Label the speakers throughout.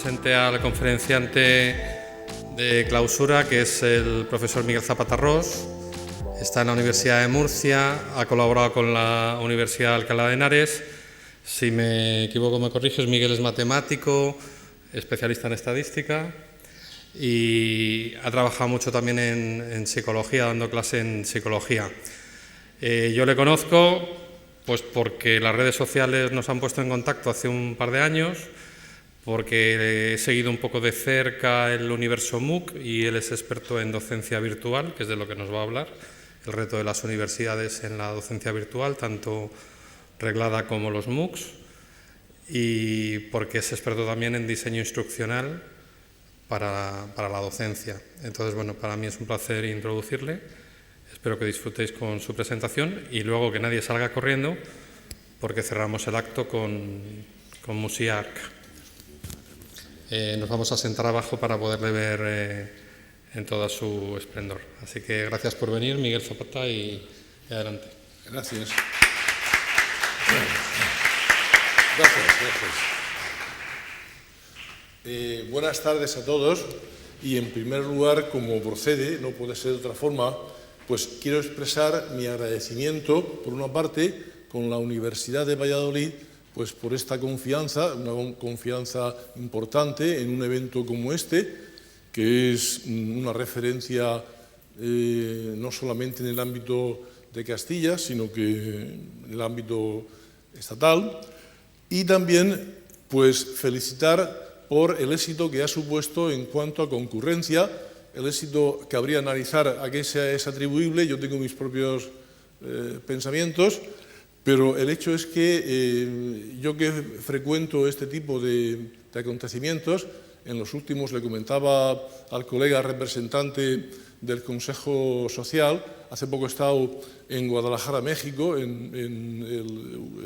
Speaker 1: presente al conferenciante de clausura, que es el profesor Miguel Zapatarrós. Está en la Universidad de Murcia, ha colaborado con la Universidad de Alcalá de Henares. Si me equivoco me corriges, Miguel es matemático, especialista en estadística y ha trabajado mucho también en psicología, dando clase en psicología. Yo le conozco pues porque las redes sociales nos han puesto en contacto hace un par de años, porque he seguido un poco de cerca el universo MOOC y él es experto en docencia virtual, que es de lo que nos va a hablar, el reto de las universidades en la docencia virtual, tanto reglada como los MOOCs, y porque es experto también en diseño instruccional para la docencia. Entonces, bueno, para mí es un placer introducirle. Espero que disfrutéis con su presentación y luego que nadie salga corriendo, porque cerramos el acto con Musiarc. Nos vamos a sentar abajo para poderle ver en todo su esplendor. Así que gracias por venir, Miguel Zapata, y adelante.
Speaker 2: Gracias. Buenas tardes a todos y en primer lugar, como procede, no puede ser de otra forma, pues quiero expresar mi agradecimiento, por una parte, con la Universidad de Valladolid, pues por esta confianza, una confianza importante en un evento como este, que es una referencia no solamente en el ámbito de Castilla, sino que en el ámbito estatal, y también pues felicitar por el éxito que ha supuesto en cuanto a concurrencia, el éxito que habría analizar a qué es atribuible. Yo tengo mis propios pensamientos, pero el hecho es que yo que frecuento este tipo de acontecimientos, en los últimos, le comentaba al colega representante del Consejo Social, hace poco he estado en Guadalajara, México, en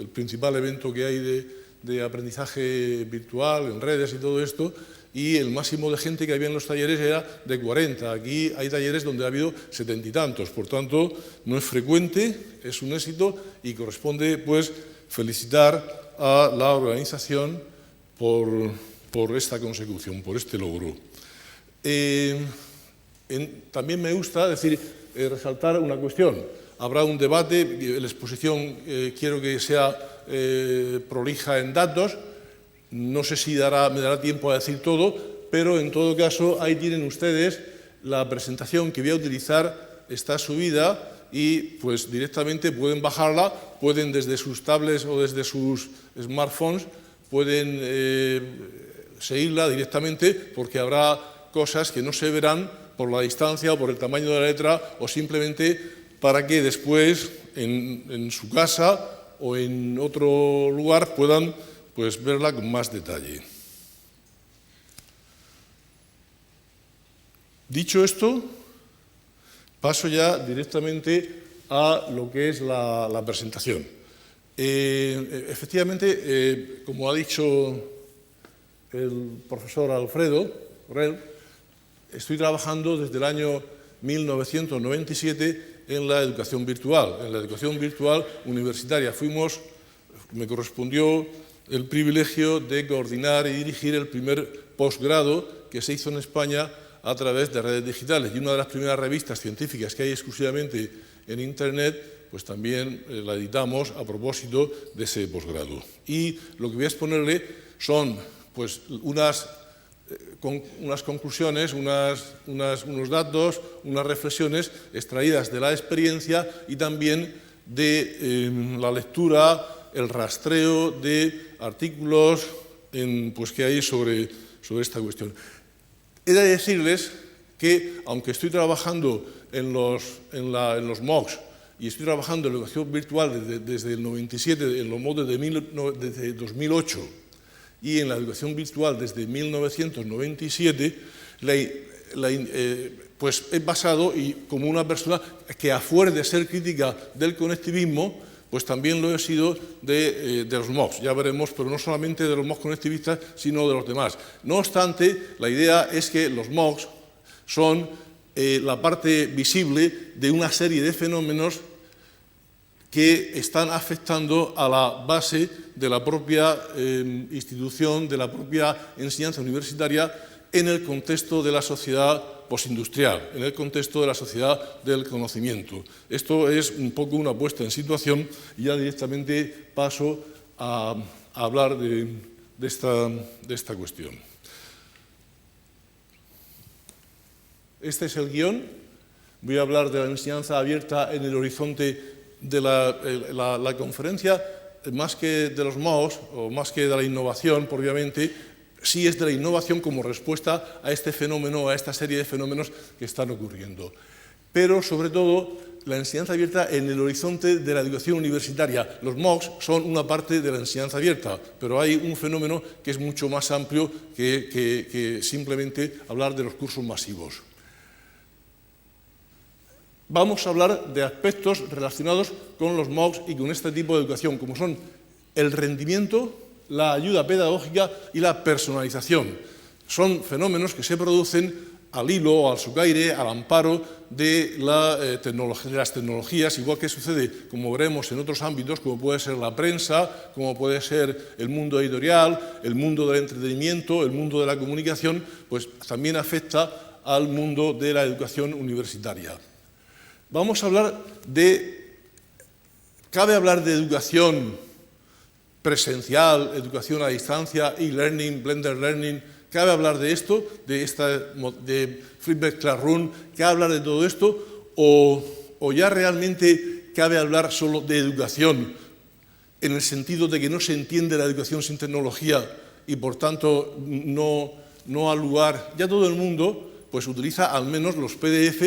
Speaker 2: el principal evento que hay de aprendizaje virtual, en redes y todo esto, y el máximo de gente que había en los talleres era de 40. Aquí hay talleres donde ha habido 70 y tantos, por tanto, no es frecuente, es un éxito y corresponde pues felicitar a la organización por esta consecución, por este logro. También me gusta resaltar una cuestión. Habrá un debate, la exposición quiero que sea prolija en datos. No sé si me dará tiempo a decir todo, pero en todo caso ahí tienen ustedes la presentación que voy a utilizar, está subida y pues directamente pueden bajarla, pueden desde sus tablets o desde sus smartphones, pueden seguirla directamente porque habrá cosas que no se verán por la distancia o por el tamaño de la letra o simplemente para que después en su casa o en otro lugar puedan pues verla con más detalle. Dicho esto, paso ya directamente a lo que es la presentación. Efectivamente, como ha dicho el profesor Alfredo Borrell, estoy trabajando desde el año 1997 en la educación virtual universitaria. Me correspondió el privilegio de coordinar y dirigir el primer posgrado que se hizo en España a través de redes digitales. Y una de las primeras revistas científicas que hay exclusivamente en Internet, pues también la editamos a propósito de ese posgrado. Y lo que voy a exponerle son pues, unas conclusiones, unos datos, unas reflexiones extraídas de la experiencia y también de la lectura, el rastreo de artículos pues, que hay sobre esta cuestión. He de decirles que, aunque estoy trabajando en los MOOCs y estoy trabajando en la educación virtual desde el 97, en los MOOCs desde 2008 y en la educación virtual desde 1997, pues he basado, y como una persona que a fuerza de ser crítica del conectivismo, pues también lo he sido de los MOOCs, ya veremos, pero no solamente de los MOOCs conectivistas, sino de los demás. No obstante, la idea es que los MOOCs son la parte visible de una serie de fenómenos que están afectando a la base de la propia institución, de la propia enseñanza universitaria en el contexto de la sociedad postindustrial, en el contexto de la sociedad del conocimiento. Esto es un poco una puesta en situación y ya directamente paso a hablar de esta cuestión. Este es el guión. Voy a hablar de la enseñanza abierta en el horizonte de la conferencia, más que de los MOOCs o más que de la innovación, obviamente, sí es de la innovación como respuesta a este fenómeno, a esta serie de fenómenos que están ocurriendo. Pero, sobre todo, la enseñanza abierta en el horizonte de la educación universitaria. Los MOOCs son una parte de la enseñanza abierta, pero hay un fenómeno que es mucho más amplio que simplemente hablar de los cursos masivos. Vamos a hablar de aspectos relacionados con los MOOCs y con este tipo de educación, como son el rendimiento, la ayuda pedagógica y la personalización. Son fenómenos que se producen al hilo, al socaire, al amparo de las tecnologías, igual que sucede, como veremos, en otros ámbitos, como puede ser la prensa, como puede ser el mundo editorial, el mundo del entretenimiento, el mundo de la comunicación, pues también afecta al mundo de la educación universitaria. Vamos a hablar cabe hablar de educación presencial, educación a distancia, e-learning, blended learning, cabe hablar de esto, de Flipped Classroom, cabe hablar de todo esto, o ya realmente cabe hablar solo de educación, en el sentido de que no se entiende la educación sin tecnología y por tanto no ha lugar. Ya todo el mundo pues utiliza al menos los PDF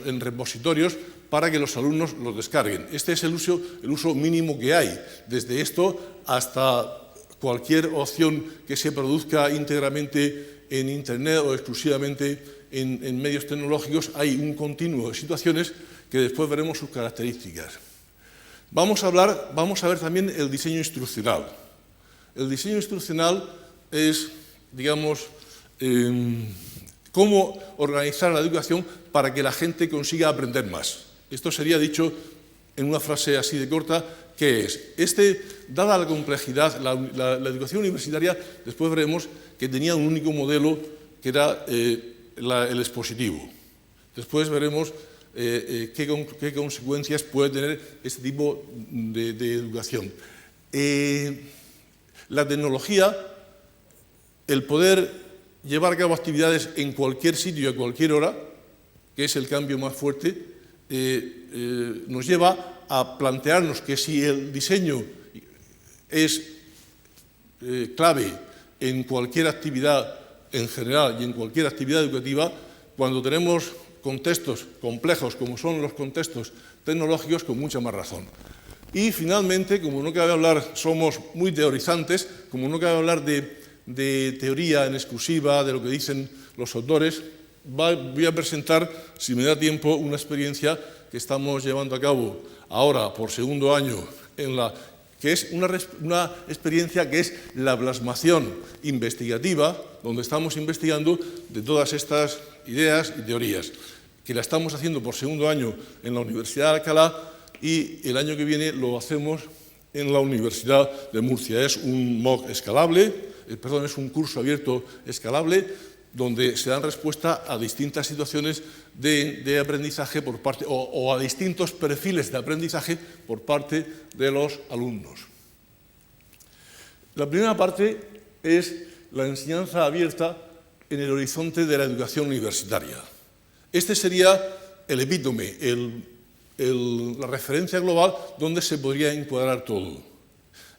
Speaker 2: en repositorios para que los alumnos los descarguen. Este es el uso mínimo que hay. Desde esto hasta cualquier opción que se produzca íntegramente en Internet o exclusivamente en medios tecnológicos, hay un continuo de situaciones que después veremos sus características. Vamos a ver también el diseño instruccional. El diseño instruccional es, digamos, cómo organizar la educación para que la gente consiga aprender más. Esto sería dicho en una frase así de corta, que es, dada la complejidad, la educación universitaria, después veremos que tenía un único modelo, que era el expositivo. Después veremos qué consecuencias puede tener este tipo de educación. La tecnología, el poder llevar a cabo actividades en cualquier sitio y a cualquier hora, que es el cambio más fuerte, nos lleva a plantearnos que si el diseño es clave en cualquier actividad en general y en cualquier actividad educativa, cuando tenemos contextos complejos como son los contextos tecnológicos, con mucha más razón. Y finalmente, como no cabe hablar, somos muy teorizantes, como no cabe hablar de teoría en exclusiva, de lo que dicen los autores, voy a presentar, si me da tiempo, una experiencia que estamos llevando a cabo ahora por segundo año, que es una experiencia que es la plasmación investigativa, donde estamos investigando de todas estas ideas y teorías, que la estamos haciendo por segundo año en la Universidad de Alcalá y el año que viene lo hacemos en la Universidad de Murcia. Es un MOOC escalable, es un curso abierto escalable, donde se dan respuesta a distintas situaciones de aprendizaje por parte, o a distintos perfiles de aprendizaje por parte de los alumnos. La primera parte es la enseñanza abierta en el horizonte de la educación universitaria. Este sería el epítome, la referencia global donde se podría encuadrar todo.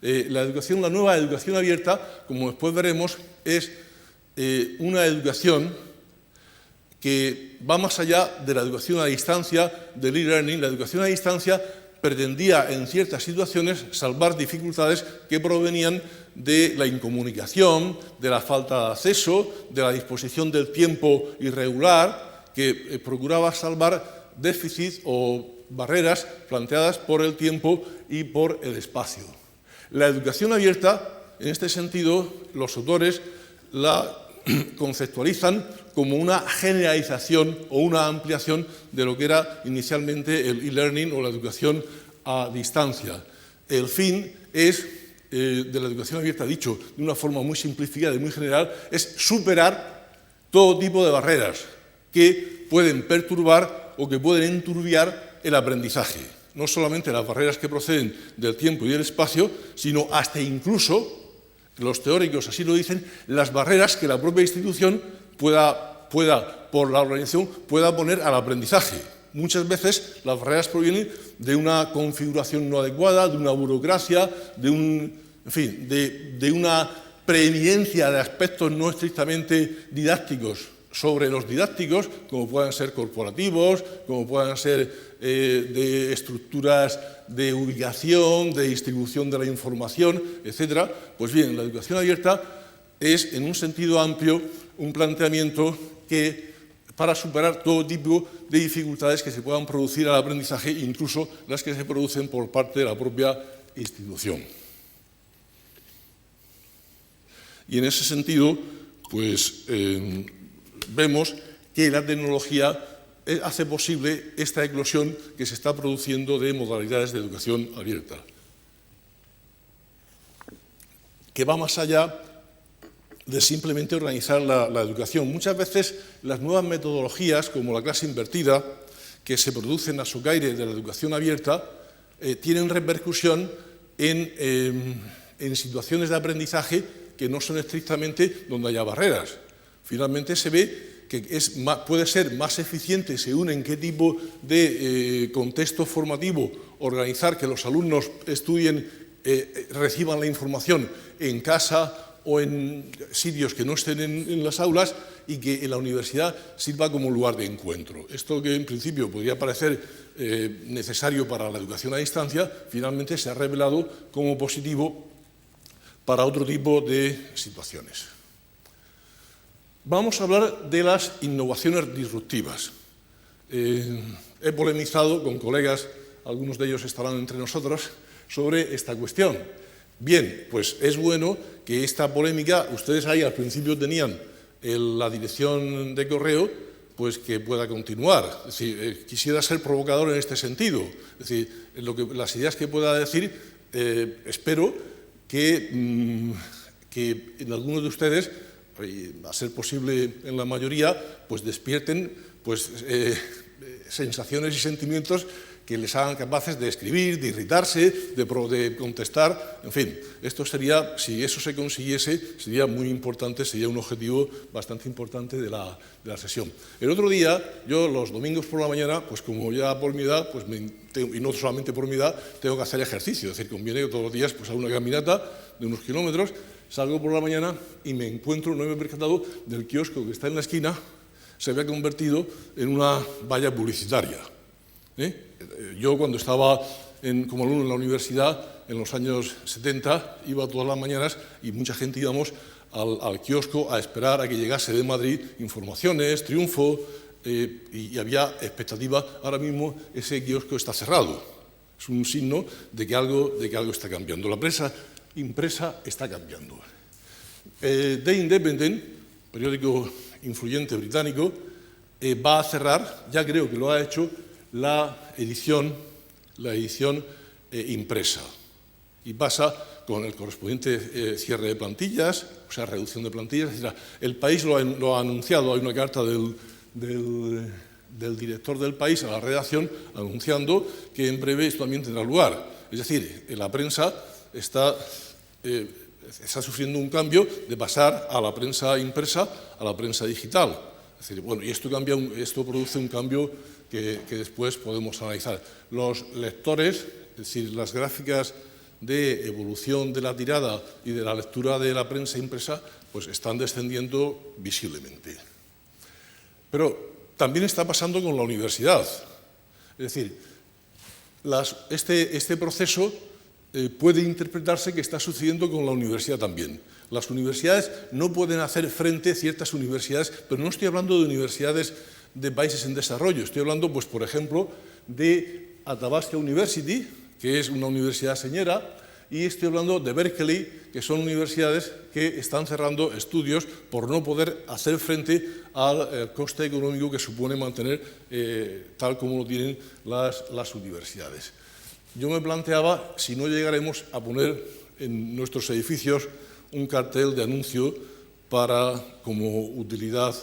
Speaker 2: La nueva educación abierta, como después veremos, es una educación que va más allá de la educación a distancia, del e-learning. La educación a distancia pretendía, en ciertas situaciones, salvar dificultades que provenían de la incomunicación, de la falta de acceso, de la disposición del tiempo irregular, que procuraba salvar déficits o barreras planteadas por el tiempo y por el espacio. La educación abierta, en este sentido, los autores la conceptualizan como una generalización o una ampliación de lo que era inicialmente el e-learning o la educación a distancia. El fin es, de la educación abierta, dicho de una forma muy simplificada y muy general, es superar todo tipo de barreras que pueden perturbar o que pueden enturbiar el aprendizaje. No solamente las barreras que proceden del tiempo y del espacio, sino hasta incluso, los teóricos así lo dicen, las barreras que la propia institución pueda por la organización, pueda poner al aprendizaje. Muchas veces las barreras provienen de una configuración no adecuada, de una burocracia, de una preeminencia de aspectos no estrictamente didácticos sobre los didácticos, como puedan ser corporativos, como puedan ser de estructuras de ubicación, de distribución de la información, etc. Pues bien, la educación abierta es, en un sentido amplio, un planteamiento que, para superar todo tipo de dificultades que se puedan producir al aprendizaje, incluso las que se producen por parte de la propia institución. Y en ese sentido, pues vemos que la tecnología hace posible esta eclosión que se está produciendo de modalidades de educación abierta, que va más allá de simplemente organizar la educación. Muchas veces las nuevas metodologías, como la clase invertida, que se producen a socaire de la educación abierta, tienen repercusión en situaciones de aprendizaje que no son estrictamente donde haya barreras. Finalmente se ve que puede ser más eficiente, según en qué tipo de contexto formativo, organizar que los alumnos estudien, reciban la información en casa o en sitios que no estén en las aulas, y que en la universidad sirva como lugar de encuentro. Esto, que en principio podría parecer necesario para la educación a distancia, finalmente se ha revelado como positivo para otro tipo de situaciones. Vamos a hablar de las innovaciones disruptivas. He polemizado con colegas, algunos de ellos estarán entre nosotros, sobre esta cuestión. Bien, pues es bueno que esta polémica, ustedes ahí al principio tenían la dirección de correo, pues que pueda continuar. Es decir, quisiera ser provocador en este sentido. Es decir, las ideas que pueda decir, espero que en algunos de ustedes, a ser posible en la mayoría, pues despierten sensaciones y sentimientos que les hagan capaces de escribir, de irritarse, de contestar. En fin, esto sería, si eso se consiguiese, sería muy importante, sería un objetivo bastante importante de la sesión. El otro día, yo los domingos por la mañana, pues como ya por mi edad, pues y no solamente por mi edad, tengo que hacer ejercicio. Es decir, conviene que todos los días pues, haga una caminata de unos kilómetros, salgo por la mañana y me encuentro, no me he percatado, del kiosco que está en la esquina, se había convertido en una valla publicitaria. Yo, cuando estaba como alumno en la universidad, en los años 70, iba todas las mañanas y mucha gente íbamos al kiosco a esperar a que llegase de Madrid informaciones, triunfo, y había expectativa. Ahora mismo ese kiosco está cerrado. Es un signo de que algo está cambiando. La prensa impresa está cambiando. The Independent, periódico influyente británico, va a cerrar, ya creo que lo ha hecho, la edición impresa, y pasa con el correspondiente cierre de plantillas, o sea, reducción de plantillas, etc. El País lo ha anunciado, hay una carta del director del País a la redacción anunciando que en breve esto también tendrá lugar. Es decir, la prensa está sufriendo un cambio de pasar a la prensa impresa a la prensa digital. Es decir, bueno, y esto produce un cambio que después podemos analizar. Los lectores, es decir, las gráficas de evolución de la tirada y de la lectura de la prensa impresa, pues están descendiendo visiblemente. Pero también está pasando con la universidad. Es decir, este proceso puede interpretarse que está sucediendo con la universidad también. Las universidades no pueden hacer frente a ciertas universidades, pero no estoy hablando de universidades de países en desarrollo. Estoy hablando, pues, por ejemplo, de Athabasca University, que es una universidad señera, y estoy hablando de Berkeley, que son universidades que están cerrando estudios por no poder hacer frente al coste económico que supone mantener tal como lo tienen las universidades. yo me planteaba si no llegaremos a poner en nuestros edificios un cartel de anuncio para como utilidad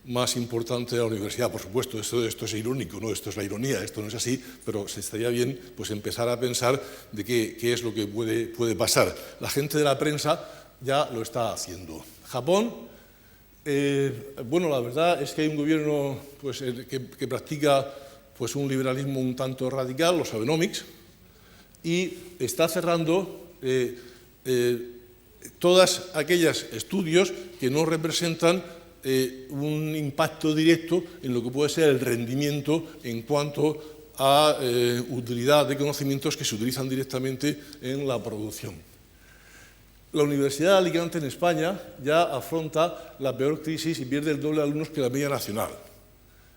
Speaker 2: más importante de la universidad. Por supuesto, esto es irónico, ¿no? Esto es la ironía, esto no es así, pero se estaría bien pues, empezar a pensar de qué es lo que puede pasar. La gente de la prensa ya lo está haciendo. Japón, bueno, la verdad es que hay un gobierno pues, que practica pues, un liberalismo un tanto radical, los Abenomics, y está cerrando todas aquellos estudios que no representan un impacto directo en lo que puede ser el rendimiento en cuanto a utilidad de conocimientos que se utilizan directamente en la producción. La Universidad de Alicante en España ya afronta la peor crisis y pierde el doble de alumnos que la media nacional.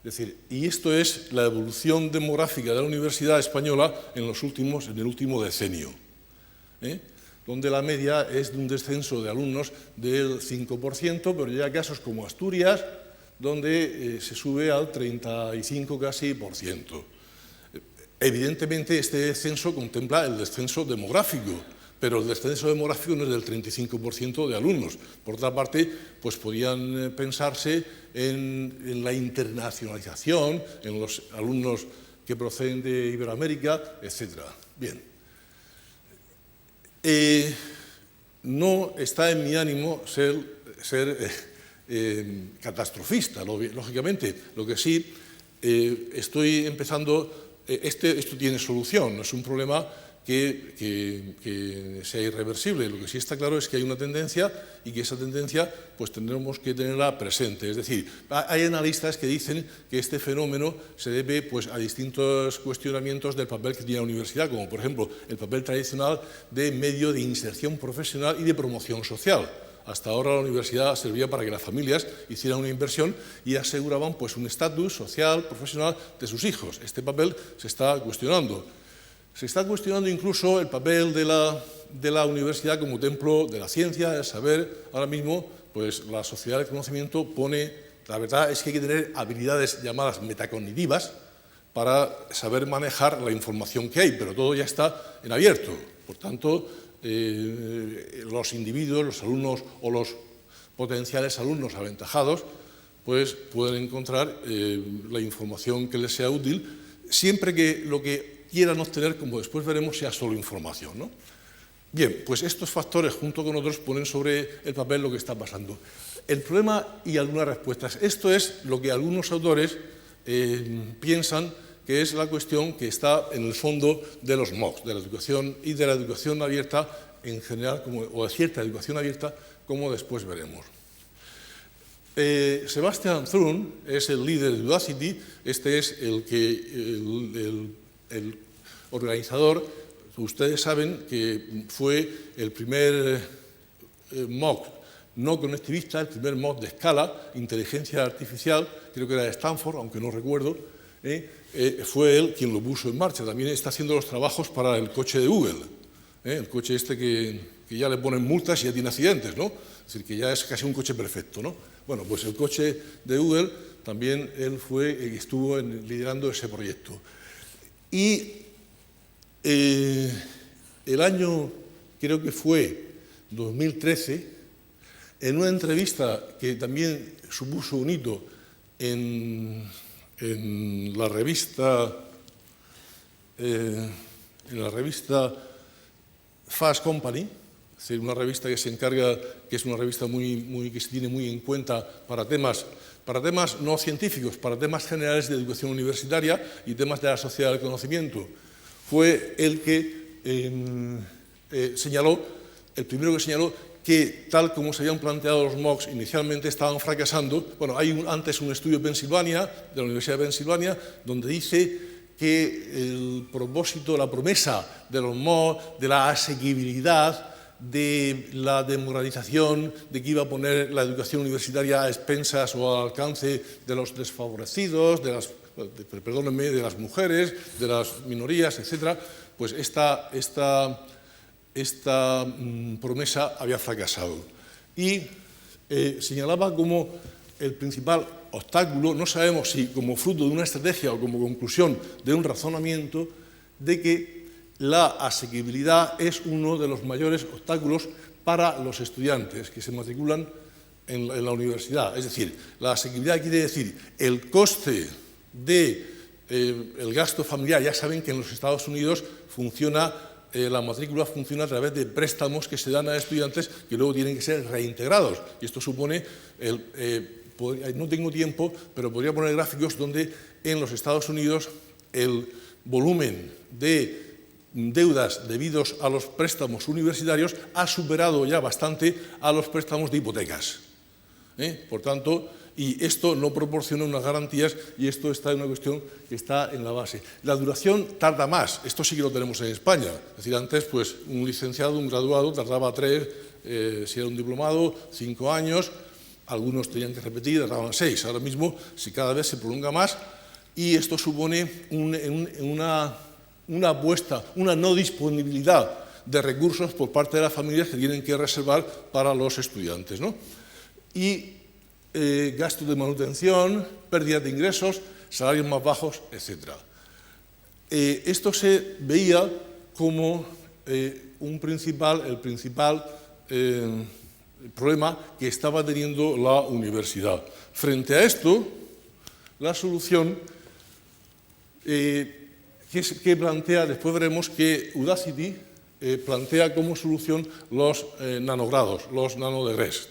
Speaker 2: Es decir, y esto es la evolución demográfica de la Universidad Española en el último decenio, donde la media es de un descenso de alumnos del 5%, pero ya hay casos como Asturias, donde se sube al 35 casi por ciento. Evidentemente, este descenso contempla el descenso demográfico, pero el descenso demográfico no es del 35% de alumnos. Por otra parte, pues podían pensarse en la internacionalización, en los alumnos que proceden de Iberoamérica, etc. Bien. No está en mi ánimo ser catastrofista, lógicamente. Lo que sí estoy empezando, esto tiene solución, no es un problema que sea irreversible. Lo que sí está claro es que hay una tendencia y que esa tendencia pues tendremos que tenerla presente. Es decir, hay analistas que dicen que este fenómeno se debe pues, a distintos cuestionamientos del papel que tiene la universidad, como por ejemplo el papel tradicional de medio de inserción profesional y de promoción social. Hasta ahora la universidad servía para que las familias hicieran una inversión y aseguraban pues, un estatus social, profesional de sus hijos. Este papel se está cuestionando. Se está cuestionando incluso el papel de la universidad como templo de la ciencia, del saber. Ahora mismo, pues la sociedad del conocimiento pone, la verdad es que hay que tener habilidades llamadas metacognitivas para saber manejar la información que hay, pero todo ya está en abierto. Por tanto, los individuos, los alumnos o los potenciales alumnos aventajados, pues pueden encontrar la información que les sea útil, siempre que lo que quieran obtener, como después veremos, sea solo información, ¿no? Bien, pues estos factores, junto con otros, ponen sobre el papel lo que está pasando. El problema y algunas respuestas. Esto es lo que algunos autores piensan que es la cuestión que está en el fondo de los MOOCs, de la educación y de la educación abierta en general, o de cierta educación abierta, como después veremos. Sebastian Thrun es el líder de Udacity. Este es el organizador. Ustedes saben que fue el primer MOOC no conectivista, el primer MOOC de escala, inteligencia artificial, creo que era de Stanford, aunque no recuerdo, fue él quien lo puso en marcha. También está haciendo los trabajos para el coche de Google, el coche este que ya le ponen multas y ya tiene accidentes, ¿no? Es decir, que ya es casi un coche perfecto, ¿no? Bueno, pues el coche de Google también él estuvo liderando ese proyecto. Y el año, creo que fue 2013, en una entrevista que también supuso un hito en la revista Fast Company, es decir, una revista que se encarga, que es una revista que se tiene muy en cuenta para temas no científicos, para temas generales de educación universitaria y temas de la sociedad del conocimiento. Fue el que el primero que señaló que tal como se habían planteado los MOOCs inicialmente estaban fracasando. Bueno, hay antes un estudio de la Universidad de Pensilvania, donde dice que el propósito, la promesa de los MOOCs, de la asequibilidad, de la democratización, de que iba a poner la educación universitaria a expensas o al alcance de los desfavorecidos, de las mujeres, de las minorías, etc., pues esta promesa había fracasado. Y señalaba como el principal obstáculo, no sabemos si como fruto de una estrategia o como conclusión de un razonamiento, de que la asequibilidad es uno de los mayores obstáculos para los estudiantes que se matriculan en la universidad. Es decir, la asequibilidad quiere decir el coste del gasto familiar. Ya saben que en los Estados Unidos la matrícula funciona a través de préstamos que se dan a estudiantes que luego tienen que ser reintegrados. Y esto supone, no tengo tiempo, pero podría poner gráficos donde en los Estados Unidos el volumen de deudas debidos a los préstamos universitarios ha superado ya bastante a los préstamos de hipotecas. Por tanto, y esto no proporciona unas garantías, y esto está en una cuestión que está en la base. La duración tarda más, esto sí que lo tenemos en España. Es decir, antes pues, un licenciado, un graduado, tardaba 3, si era un diplomado, 5 años, algunos tenían que repetir, tardaban 6. Ahora mismo, si cada vez se prolonga más, y esto supone una apuesta, una no disponibilidad de recursos por parte de las familias que tienen que reservar para los estudiantes, ¿no? Y gasto de manutención, pérdida de ingresos, salarios más bajos, etc. Esto se veía como el principal problema que estaba teniendo la universidad. Frente a esto, la solución que plantea, después veremos que Udacity plantea como solución los nanogrados, los nanodegrees,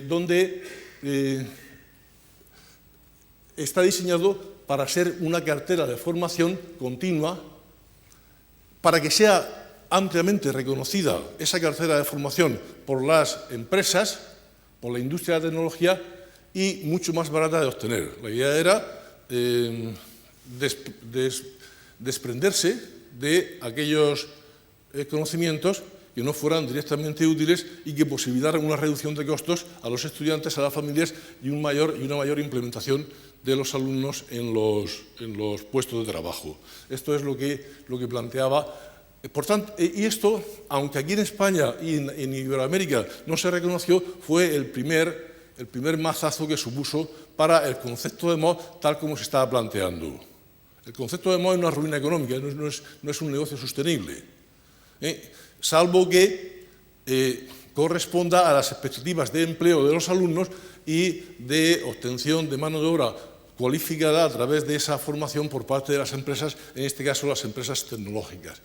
Speaker 2: donde está diseñado para ser una cartera de formación continua, para que sea ampliamente reconocida esa cartera de formación por las empresas, por la industria de la tecnología, y mucho más barata de obtener. La idea era desprenderse de aquellos conocimientos que no fueran directamente útiles y que posibilitaran una reducción de costos a los estudiantes, a las familias y una mayor implementación de los alumnos en los puestos de trabajo. Esto es lo que planteaba. Por tanto, y esto, aunque aquí en España y en Iberoamérica no se reconoció, fue el primer mazazo que supuso para el concepto de MOOC tal como se estaba planteando. El concepto de MOOC es una ruina económica, no es un negocio sostenible, salvo que corresponda a las expectativas de empleo de los alumnos y de obtención de mano de obra cualificada a través de esa formación por parte de las empresas, en este caso las empresas tecnológicas.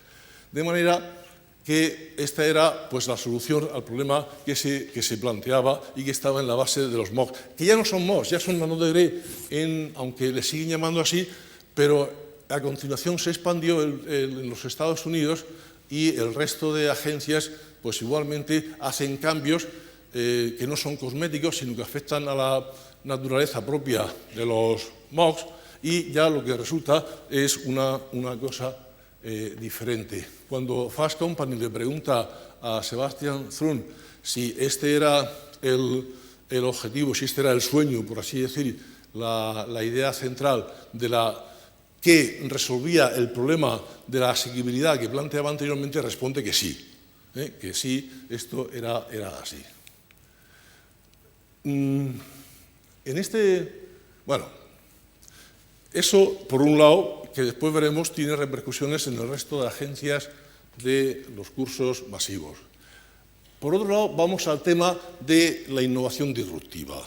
Speaker 2: De manera que esta era pues, la solución al problema que se planteaba y que estaba en la base de los MOOC, que ya no son MOOC, ya son nanodegrees, aunque le siguen llamando así, pero a continuación se expandió en los Estados Unidos y el resto de agencias pues igualmente hacen cambios que no son cosméticos, sino que afectan a la naturaleza propia de los MOOCs, y ya lo que resulta es una cosa diferente. Cuando Fast Company le pregunta a Sebastian Thrun si este era el objetivo, si este era el sueño, por así decir, la idea central que resolvía el problema de la asequibilidad que planteaba anteriormente, responde que sí, esto era así. Eso por un lado, que después veremos tiene repercusiones en el resto de agencias de los cursos masivos. Por otro lado, vamos al tema de la innovación disruptiva.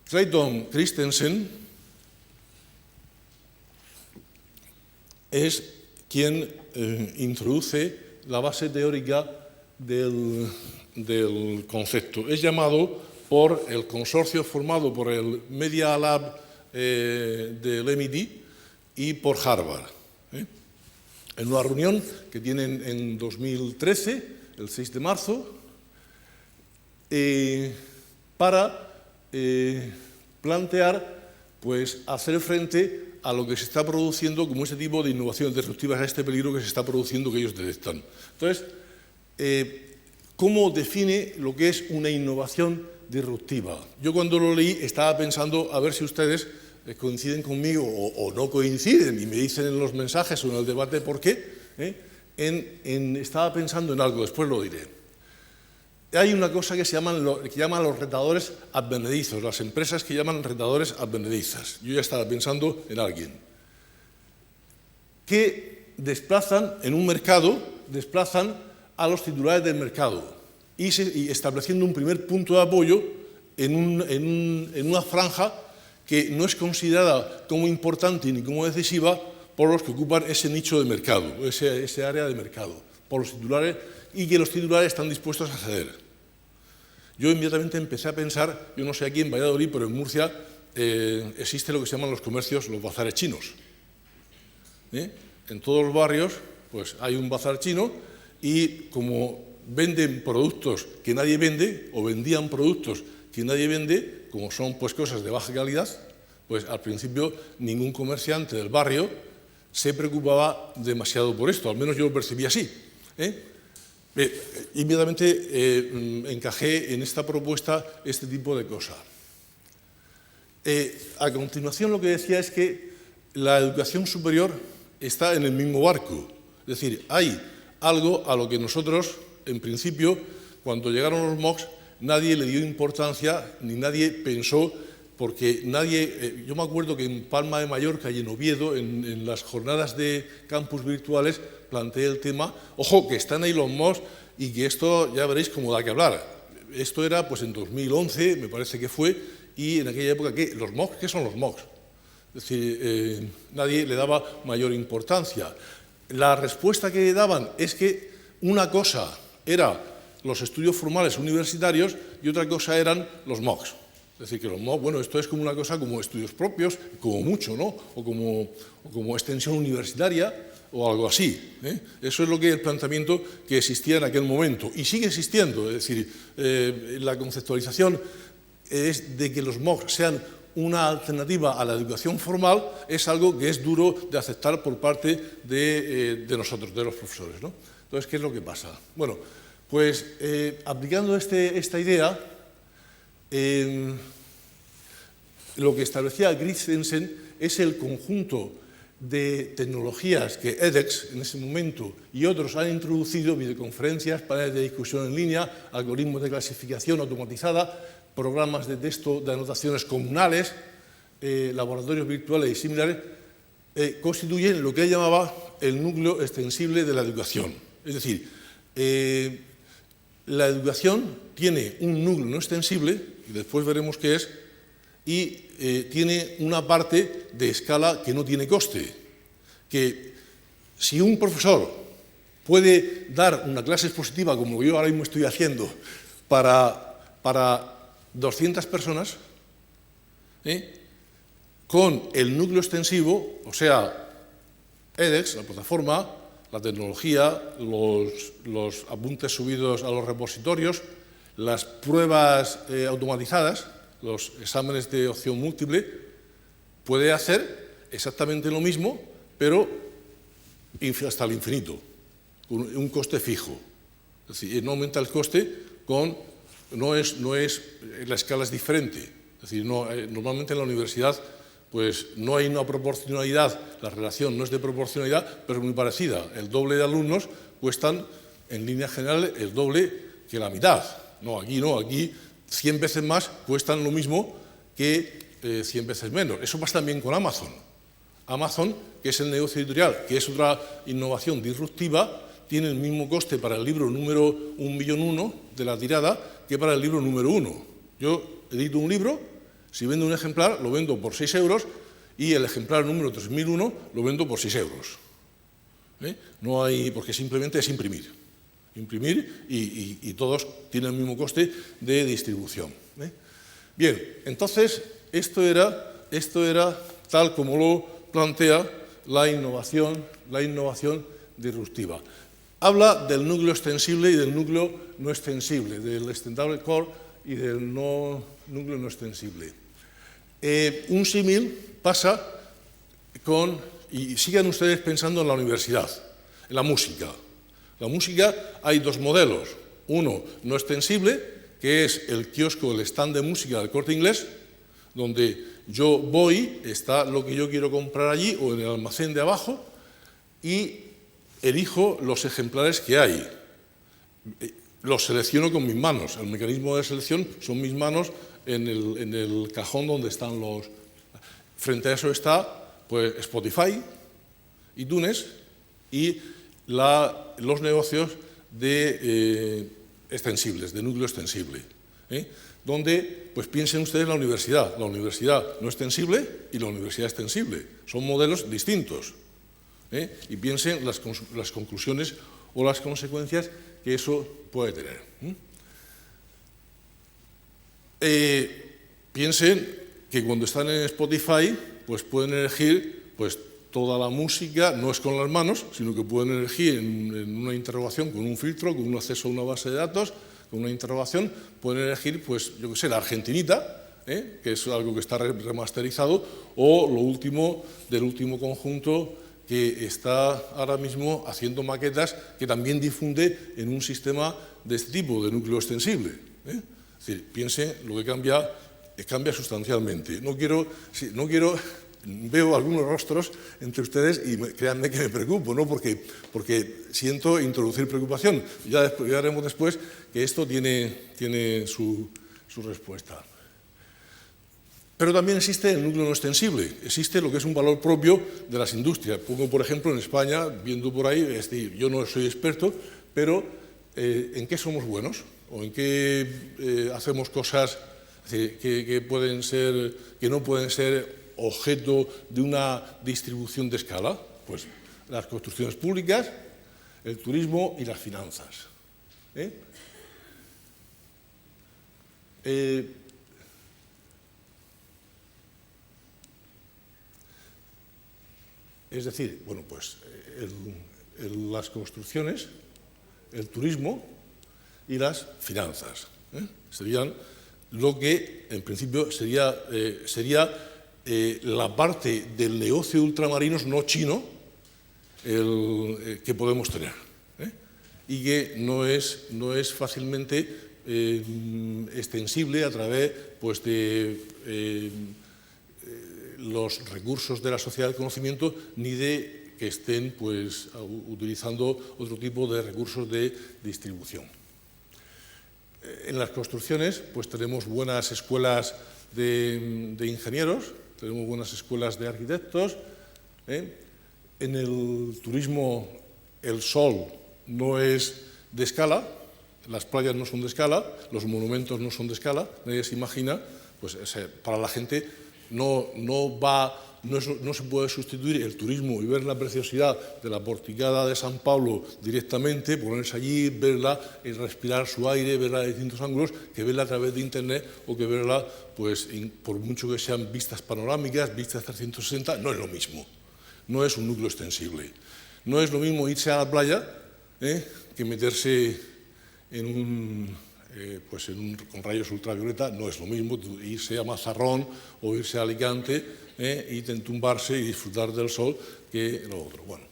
Speaker 2: Clayton Christensen es quien introduce la base teórica del concepto. Es llamado por el consorcio formado por el Media Lab del MIT y por Harvard. En una reunión que tienen en 2013, el 6 de marzo, para plantear, pues, hacer frente a lo que se está produciendo como ese tipo de innovaciones disruptivas, a este peligro que se está produciendo que ellos detectan. Entonces, ¿cómo define lo que es una innovación disruptiva? Yo cuando lo leí estaba pensando a ver si ustedes coinciden conmigo o no coinciden y me dicen en los mensajes o en el debate por qué. Estaba pensando en algo, después lo diré. Hay una cosa que llaman los retadores advenedizos, las empresas que llaman retadores advenedizas. Yo ya estaba pensando en alguien. que desplazan en un mercado, desplazan a los titulares del mercado y estableciendo un primer punto de apoyo en una franja que no es considerada como importante ni como decisiva por los que ocupan ese nicho de mercado, ese área de mercado, por los titulares, y que los titulares están dispuestos a ceder. Yo inmediatamente empecé a pensar, yo no sé aquí en Valladolid, pero en Murcia existe lo que se llaman los comercios, los bazares chinos. En todos los barrios pues hay un bazar chino y como venden productos que nadie vende o vendían productos que nadie vende, como son pues cosas de baja calidad, pues al principio ningún comerciante del barrio se preocupaba demasiado por esto, al menos yo lo percibí así. Inmediatamente encajé en esta propuesta este tipo de cosas. A continuación lo que decía es que la educación superior está en el mismo barco, es decir, hay algo a lo que nosotros, en principio, cuando llegaron los MOOCs, nadie le dio importancia ni nadie pensó, porque yo me acuerdo que en Palma de Mallorca y en Oviedo, en las jornadas de campus virtuales, planteé el tema, ojo, que están ahí los MOOCs y que esto ya veréis cómo da que hablar. Esto era pues en 2011, me parece que fue, y en aquella época, ¿los MOOCs? ¿Qué son los MOOCs? Es decir, nadie le daba mayor importancia. La respuesta que daban es que una cosa era los estudios formales universitarios y otra cosa eran los MOOCs. Es decir, que los MOOCs, bueno, esto es como una cosa como estudios propios, como mucho, ¿no? O como extensión universitaria o algo así. Eso es el planteamiento que existía en aquel momento y sigue existiendo. Es decir, la conceptualización es de que los MOOCs sean una alternativa a la educación formal es algo que es duro de aceptar por parte de nosotros, de los profesores, ¿no? Entonces, ¿qué es lo que pasa? Bueno, pues aplicando esta idea, lo que establecía Christensen es el conjunto de tecnologías que edX en ese momento y otros han introducido, videoconferencias, paneles de discusión en línea, algoritmos de clasificación automatizada, programas de texto de anotaciones comunales, laboratorios virtuales y similares, constituyen lo que él llamaba el núcleo extensible de la educación. Es decir, la educación tiene un núcleo no extensible, y después veremos qué es, y tiene una parte de escala que no tiene coste. Que si un profesor puede dar una clase expositiva, como yo ahora mismo estoy haciendo, para 200 personas, con el núcleo extensivo, o sea, edX, la plataforma, la tecnología, los apuntes subidos a los repositorios, las pruebas automatizadas, los exámenes de opción múltiple, puede hacer exactamente lo mismo, pero hasta el infinito, con un coste fijo. Es decir, no aumenta el coste la escala es diferente. Es decir, normalmente en la universidad pues no hay una proporcionalidad, la relación no es de proporcionalidad, pero es muy parecida. El doble de alumnos cuestan, en línea general, el doble que la mitad. Aquí 100 veces más cuestan lo mismo que 100 veces menos. Eso pasa también con Amazon. Amazon, que es el negocio editorial, que es otra innovación disruptiva, tiene el mismo coste para el libro número 1.000.001 de la tirada que para el libro número 1. Yo edito un libro, si vendo un ejemplar, lo vendo por 6 euros y el ejemplar número 3001 lo vendo por 6 euros. No hay, porque simplemente es imprimir. Imprimir y todos tienen el mismo coste de distribución. Bien, entonces esto era tal como lo plantea la innovación disruptiva. Habla del núcleo extensible y del núcleo no extensible, del extendable core y del núcleo no extensible. Un símil pasa con, y sigan ustedes pensando en la universidad, en la música. La música hay dos modelos, uno no extensible, que es el kiosco, el stand de música del Corte Inglés, donde yo voy, está lo que yo quiero comprar allí o en el almacén de abajo y elijo los ejemplares que hay. Los selecciono con mis manos. El mecanismo de selección son mis manos en el cajón donde están los... Frente a eso está pues, Spotify y Túnez, y los negocios de extensibles, de núcleo extensible, donde, pues piensen ustedes la universidad no extensible y la universidad extensible, son modelos distintos, y piensen las conclusiones o las consecuencias que eso puede tener. Piensen que cuando están en Spotify, pues pueden elegir pues, toda la música, no es con las manos, sino que pueden elegir en una interrogación con un filtro, con un acceso a una base de datos, con una interrogación, pueden elegir, pues, yo qué sé, la Argentinita, que es algo que está remasterizado, o lo último del último conjunto que está ahora mismo haciendo maquetas que también difunde en un sistema de este tipo, de núcleo extensible. Es decir, piensen lo que cambia sustancialmente. No quiero, veo algunos rostros entre ustedes y créanme que me preocupo, ¿no? porque siento introducir preocupación. Ya veremos después que esto tiene su respuesta. Pero también existe el núcleo no extensible, existe lo que es un valor propio de las industrias. Pongo, por ejemplo, en España, viendo por ahí, es decir, yo no soy experto, pero ¿en qué somos buenos? ¿O en qué hacemos cosas que no pueden ser objeto de una distribución de escala? Pues las construcciones públicas, el turismo y las finanzas. Es decir, bueno, pues las construcciones, el turismo y las finanzas serían lo que en principio sería la parte del negocio de ultramarinos no chino que podemos tener y que no es fácilmente extensible a través pues, de los recursos de la sociedad del conocimiento ni de que estén pues, utilizando otro tipo de recursos de distribución. En las construcciones pues, tenemos buenas escuelas de ingenieros, tenemos buenas escuelas de arquitectos. En el turismo el sol no es de escala, las playas no son de escala, los monumentos no son de escala, nadie se imagina, pues para la gente no se puede sustituir el turismo y ver la preciosidad de la porticada de San Pablo directamente, ponerse allí, verla y respirar su aire, verla de distintos ángulos, que verla a través de internet o que verla, pues, por mucho que sean vistas panorámicas, vistas 360, no es lo mismo, no es un núcleo extensible. No es lo mismo irse a la playa que meterse con rayos ultravioleta, no es lo mismo irse a Mazarrón o irse a Alicante y entumbarse y disfrutar del sol que lo otro. Bueno,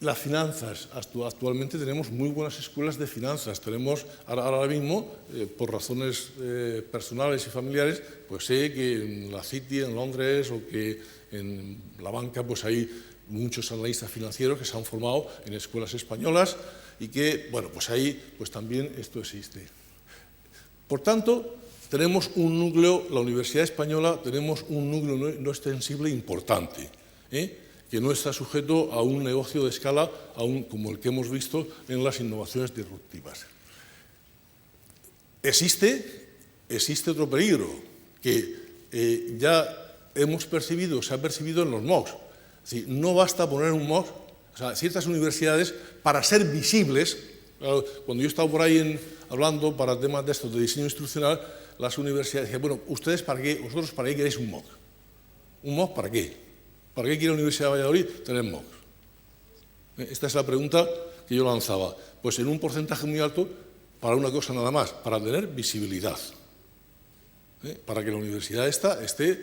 Speaker 2: las finanzas, actualmente tenemos muy buenas escuelas de finanzas. Tenemos ahora mismo, por razones personales y familiares, pues sé que en la City, en Londres, o que en la banca, pues hay muchos analistas financieros que se han formado en escuelas españolas y que, bueno, pues ahí pues también esto existe. Por tanto, tenemos un núcleo, la Universidad Española, tenemos un núcleo no extensible importante, que no está sujeto a un negocio de escala como el que hemos visto en las innovaciones disruptivas. Existe otro peligro que ya hemos percibido, se ha percibido en los MOOCs. Es decir, no basta poner un MOOC, o sea, ciertas universidades, para ser visibles. Cuando yo he estado por ahí hablando para temas de estos de diseño instruccional, las universidades decían, bueno, ¿vosotros para qué queréis un MOOC? ¿Un MOOC para qué? ¿Para qué quiere la Universidad de Valladolid tener MOOCs? Esta es la pregunta que yo lanzaba. Pues en un porcentaje muy alto, para una cosa nada más, para tener visibilidad. Para que la universidad esté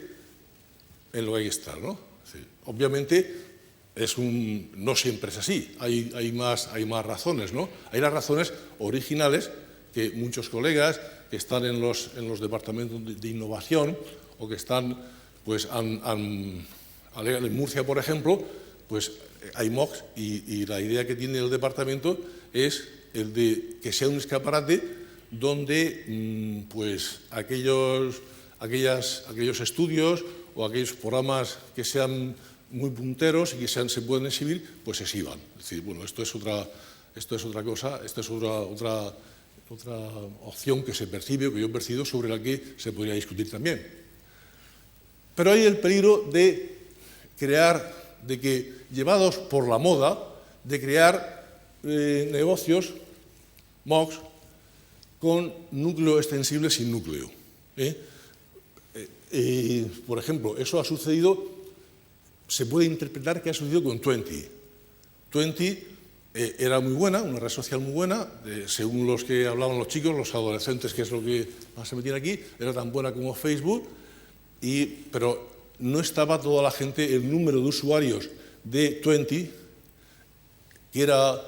Speaker 2: en lo que hay que estar, ¿no? Es decir, obviamente, no siempre es así, hay más razones, ¿no? Hay las razones originales que muchos colegas que están en los departamentos de innovación o que están pues, en Murcia, por ejemplo, pues hay MOOCs y la idea que tiene el departamento es el de que sea un escaparate donde pues, aquellos estudios o aquellos programas que sean muy punteros y que se pueden exhibir, pues se exhiban. Es decir, bueno, esto es otra cosa, esto es otra opción que se percibe o que yo percibo sobre la que se podría discutir también. Pero hay el peligro de crear, de que, llevados por la moda, de crear negocios, MOOCs, con núcleo extensible sin núcleo. Por ejemplo, eso ha sucedido, se puede interpretar que ha sucedido con Twenty. Twenty era muy buena, una red social muy buena, según los que hablaban los chicos, los adolescentes, que es lo que más se metían aquí, era tan buena como Facebook, pero no estaba toda la gente, el número de usuarios de Twenty, que era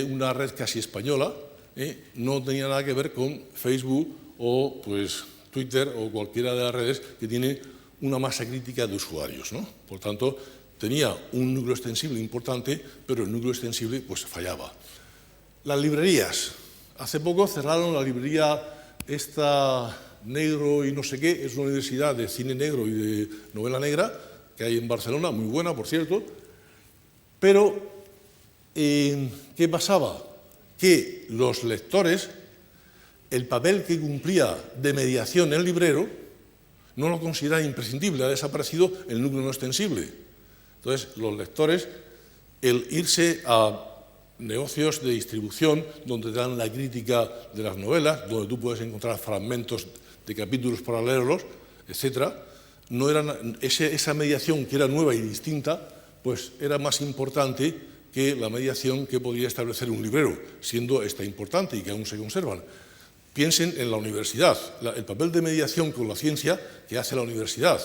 Speaker 2: una red casi española, no tenía nada que ver con Facebook o pues Twitter o cualquiera de las redes que tiene una masa crítica de usuarios, ¿no? Por tanto, tenía un núcleo extensible importante, pero el núcleo extensible pues fallaba. Las librerías. Hace poco cerraron la librería esta Negro y no sé qué, es una universidad de cine negro y de novela negra que hay en Barcelona, muy buena, por cierto. Pero, ¿qué pasaba? Que los lectores, el papel que cumplía de mediación el librero, no lo consideraban imprescindible, ha desaparecido el núcleo no extensible. Entonces, los lectores, el irse a negocios de distribución donde te dan la crítica de las novelas, donde tú puedes encontrar fragmentos de capítulos para leerlos, etc., no eran, esa mediación que era nueva y distinta, pues era más importante que la mediación que podía establecer un librero, siendo esta importante y que aún se conservan. Piensen en la universidad, el papel de mediación con la ciencia que hace la universidad.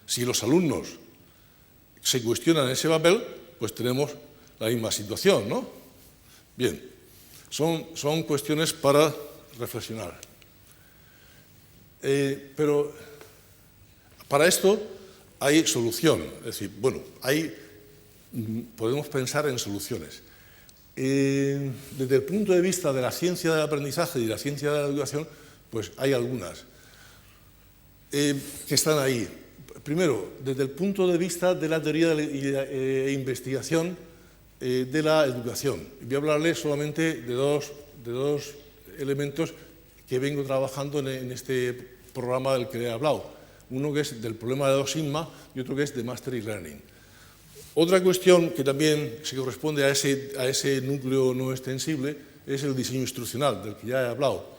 Speaker 2: Si los alumnos se cuestionan ese papel, pues tenemos la misma situación, ¿no? Bien, son cuestiones para reflexionar. Pero para esto hay solución, es decir, bueno, podemos pensar en soluciones. Desde el punto de vista de la ciencia del aprendizaje y de la ciencia de la educación, pues hay algunas que están ahí. Primero, desde el punto de vista de la teoría e investigación de la educación. Voy a hablarles solamente de dos elementos que vengo trabajando en este programa del que he hablado. Uno que es del problema de 2 sigma y otro que es de Mastery Learning. Otra cuestión que también se corresponde a ese núcleo no extensible es el diseño instruccional, del que ya he hablado.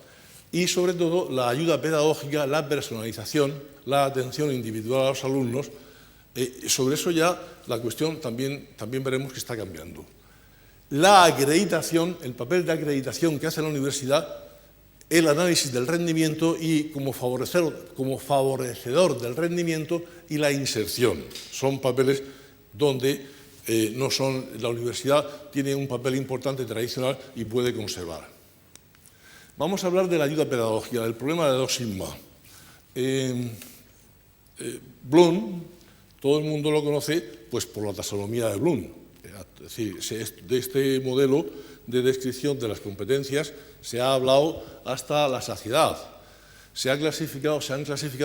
Speaker 2: Y sobre todo la ayuda pedagógica, la personalización, la atención individual a los alumnos. Sobre eso ya la cuestión también veremos que está cambiando. La acreditación, el papel de acreditación que hace la universidad, el análisis del rendimiento y como favorecedor del rendimiento y la inserción. Son papeles donde la universidad tiene un papel importante tradicional y puede conservar. Vamos a hablar de la ayuda pedagógica, del problema de 2 sigma. Bloom, todo el mundo lo conoce pues por la taxonomía de Bloom. Es decir, de este modelo de descripción de las competencias se ha hablado hasta la saciedad. Se han clasificado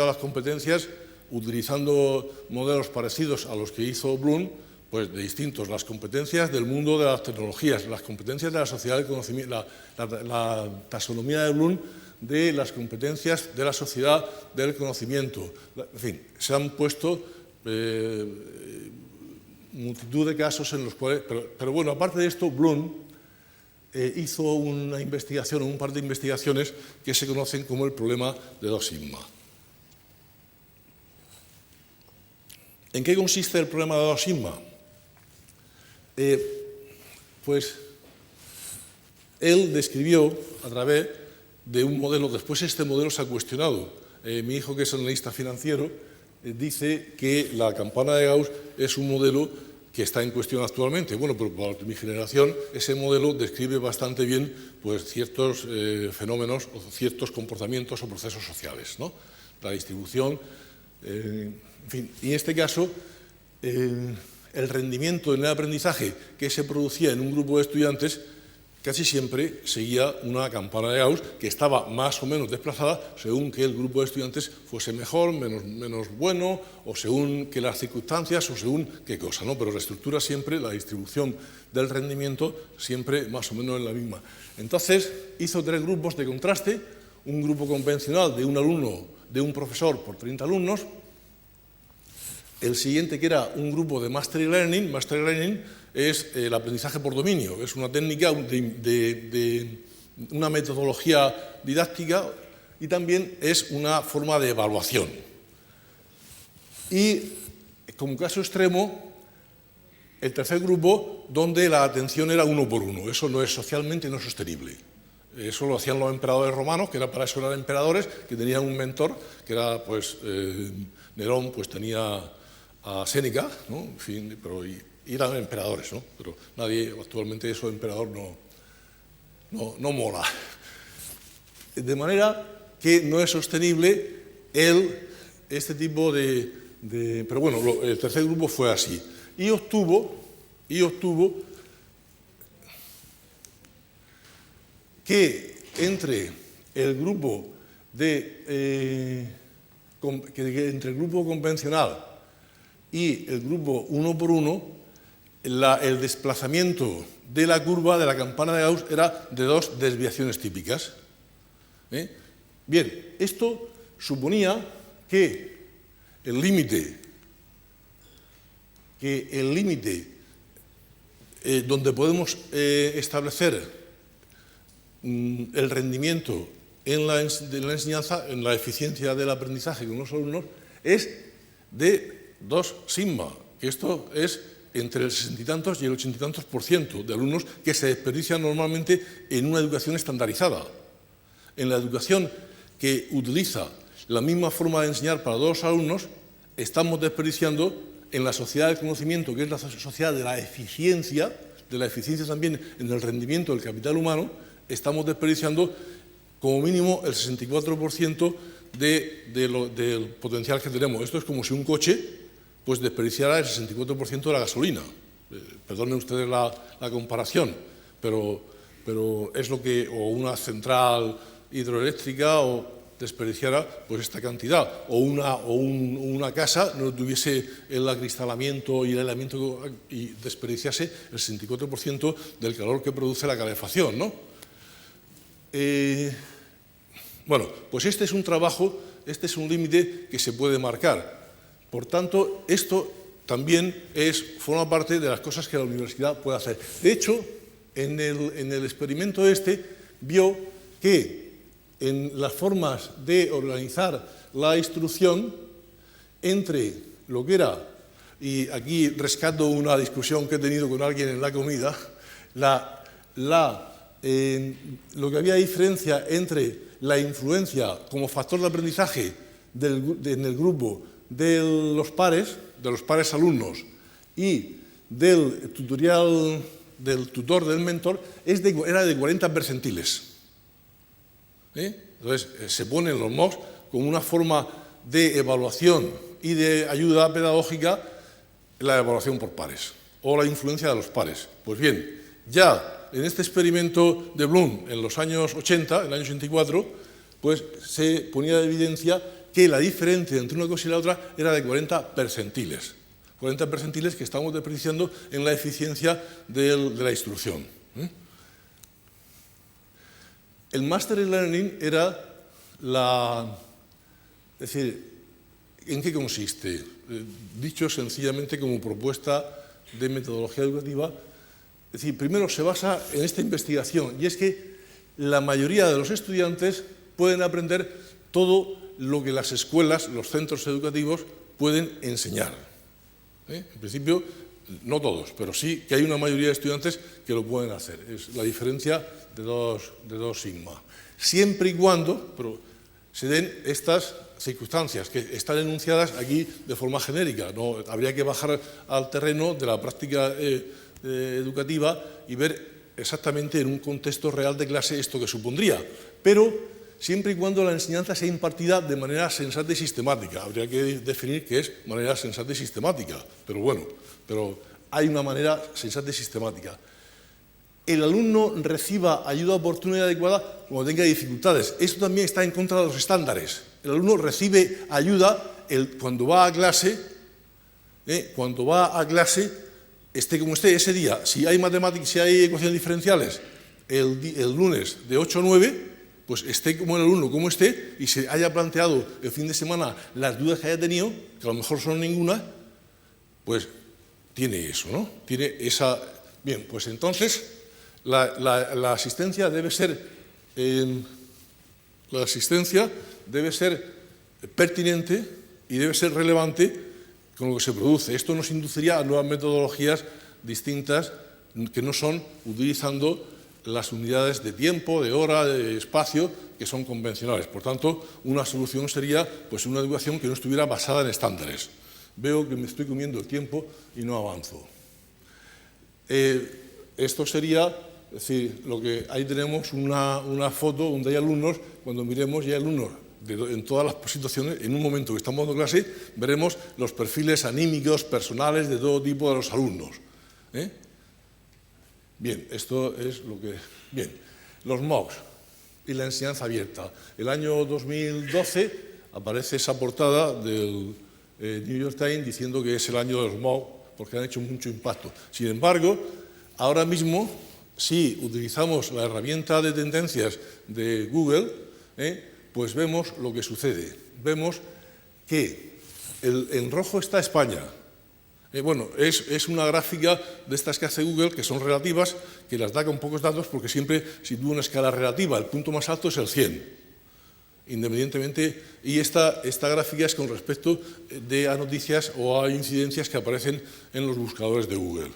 Speaker 2: las competencias utilizando modelos parecidos a los que hizo Bloom, pues de distintos, las competencias del mundo de las tecnologías, las competencias de la sociedad del conocimiento, la taxonomía de Bloom de las competencias de la sociedad del conocimiento. En fin, se han puesto multitud de casos en los cuales... Pero bueno, aparte de esto, Bloom hizo una investigación, un par de investigaciones que se conocen como el problema de 2 sigma. ¿En qué consiste el problema de 2 sigma? Pues él describió a través de un modelo, después este modelo se ha cuestionado. Mi hijo, que es analista financiero, dice que la campana de Gauss es un modelo que está en cuestión actualmente. Bueno, pero para mi generación ese modelo describe bastante bien pues, ciertos fenómenos o ciertos comportamientos o procesos sociales, ¿no? La distribución, en fin, y en este caso el rendimiento en el aprendizaje que se producía en un grupo de estudiantes casi siempre seguía una campana de Gauss que estaba más o menos desplazada según que el grupo de estudiantes fuese mejor, menos bueno, o según que las circunstancias, o según qué cosa, ¿no? Pero la estructura siempre, la distribución del rendimiento, siempre más o menos es la misma. Entonces, hizo 3 grupos de contraste, un grupo convencional de un alumno, de un profesor por 30 alumnos, el siguiente que era un grupo de Mastery Learning. Mastery Learning es el aprendizaje por dominio, es una técnica de una metodología didáctica y también es una forma de evaluación. Y como caso extremo, el tercer grupo donde la atención era 1 por 1, eso no es socialmente no sostenible. Eso lo hacían los emperadores romanos, que para eso eran emperadores, que tenían un mentor, que era, pues, Nerón, pues tenía a Séneca, ¿no? En fin, pero y eran emperadores, ¿no? Pero nadie, actualmente eso de emperador no mola. De manera que no es sostenible este tipo de... Pero bueno, el tercer grupo fue así. Y obtuvo que entre el grupo entre el grupo convencional y el grupo 1 por 1, el desplazamiento de la curva de la campana de Gauss era de 2 desviaciones típicas. Bien, esto suponía que el límite donde podemos establecer el rendimiento de la enseñanza, en la eficiencia del aprendizaje con los alumnos, es de 2 sigma, que esto es entre el 60 y tantos y el 80 y tantos % de alumnos que se desperdician normalmente en una educación estandarizada. En la educación que utiliza la misma forma de enseñar para 2 alumnos, estamos desperdiciando en la sociedad del conocimiento, que es la sociedad de la eficiencia también en el rendimiento del capital humano, estamos desperdiciando como mínimo el 64% del potencial que tenemos. Esto es como si un coche pues desperdiciara el 64% de la gasolina. Perdonen ustedes la comparación, pero es lo que, o una central hidroeléctrica, o desperdiciara pues esta cantidad, o una casa no tuviese el acristalamiento y el aislamiento y desperdiciase el 64% del calor que produce la calefacción, ¿no? Bueno, pues este es un trabajo, este es un límite que se puede marcar. Por tanto, esto también forma parte de las cosas que la universidad puede hacer. De hecho, en el experimento vio que en las formas de organizar la instrucción, entre lo que era, y aquí rescato una discusión que he tenido con alguien en la comida, lo que había diferencia entre la influencia como factor de aprendizaje en el grupo de los pares alumnos y del tutor del mentor, era de 40 percentiles. Entonces, se ponen los MOOCs como una forma de evaluación y de ayuda pedagógica, la evaluación por pares o la influencia de los pares. Pues bien, ya en este experimento de Bloom en los años 80, en el año 84, pues se ponía de evidencia que la diferencia entre una cosa y la otra era de 40 percentiles. 40 percentiles que estamos desperdiciando en la eficiencia de la instrucción. El Mastery Learning era es decir, ¿en qué consiste? Dicho sencillamente como propuesta de metodología educativa, es decir, primero se basa en esta investigación, y es que la mayoría de los estudiantes pueden aprender todo lo que las escuelas, los centros educativos pueden enseñar. En principio, no todos, pero sí que hay una mayoría de estudiantes que lo pueden hacer. Es la diferencia de 2 sigma. Siempre y cuando se den estas circunstancias que están enunciadas aquí de forma genérica. No, habría que bajar al terreno de la práctica educativa y ver exactamente en un contexto real de clase esto que supondría. Pero siempre y cuando la enseñanza sea impartida de manera sensata y sistemática. Habría que definir qué es manera sensata y sistemática, pero bueno, hay una manera sensata y sistemática. el alumno reciba ayuda oportuna y adecuada cuando tenga dificultades. Esto también está en contra de los estándares. El alumno recibe ayuda cuando va a clase, esté como esté ese día. Si hay matemáticas, si hay ecuaciones diferenciales, el lunes de 8 a 9, pues esté como el alumno como esté y se haya planteado el fin de semana las dudas que haya tenido, que a lo mejor son ninguna, pues tiene eso, ¿no? Tiene esa... Bien, pues entonces la asistencia debe ser pertinente y debe ser relevante con lo que se produce. Esto nos induciría a nuevas metodologías distintas que no son utilizando las unidades de tiempo, de hora, de espacio, que son convencionales. Por tanto, una solución sería pues, una educación que no estuviera basada en estándares. Veo que me estoy comiendo el tiempo y no avanzo. Esto sería, es decir, ahí tenemos una foto donde hay alumnos, cuando miremos ya hay alumnos en todas las situaciones, en un momento que estamos dando clase, veremos los perfiles anímicos, personales, de todo tipo de los alumnos. Bien, esto es lo que... Bien, los MOOCs y la enseñanza abierta. El año 2012 aparece esa portada del New York Times diciendo que es el año de los MOOCs porque han hecho mucho impacto. Sin embargo, ahora mismo, si utilizamos la herramienta de tendencias de Google, pues vemos lo que sucede. Vemos que en rojo está España. Bueno, es una gráfica de estas que hace Google, que son relativas, que las da con pocos datos porque siempre sitúa una escala relativa. El punto más alto es el 100, independientemente. Y esta gráfica es con respecto a noticias o a incidencias que aparecen en los buscadores de Google.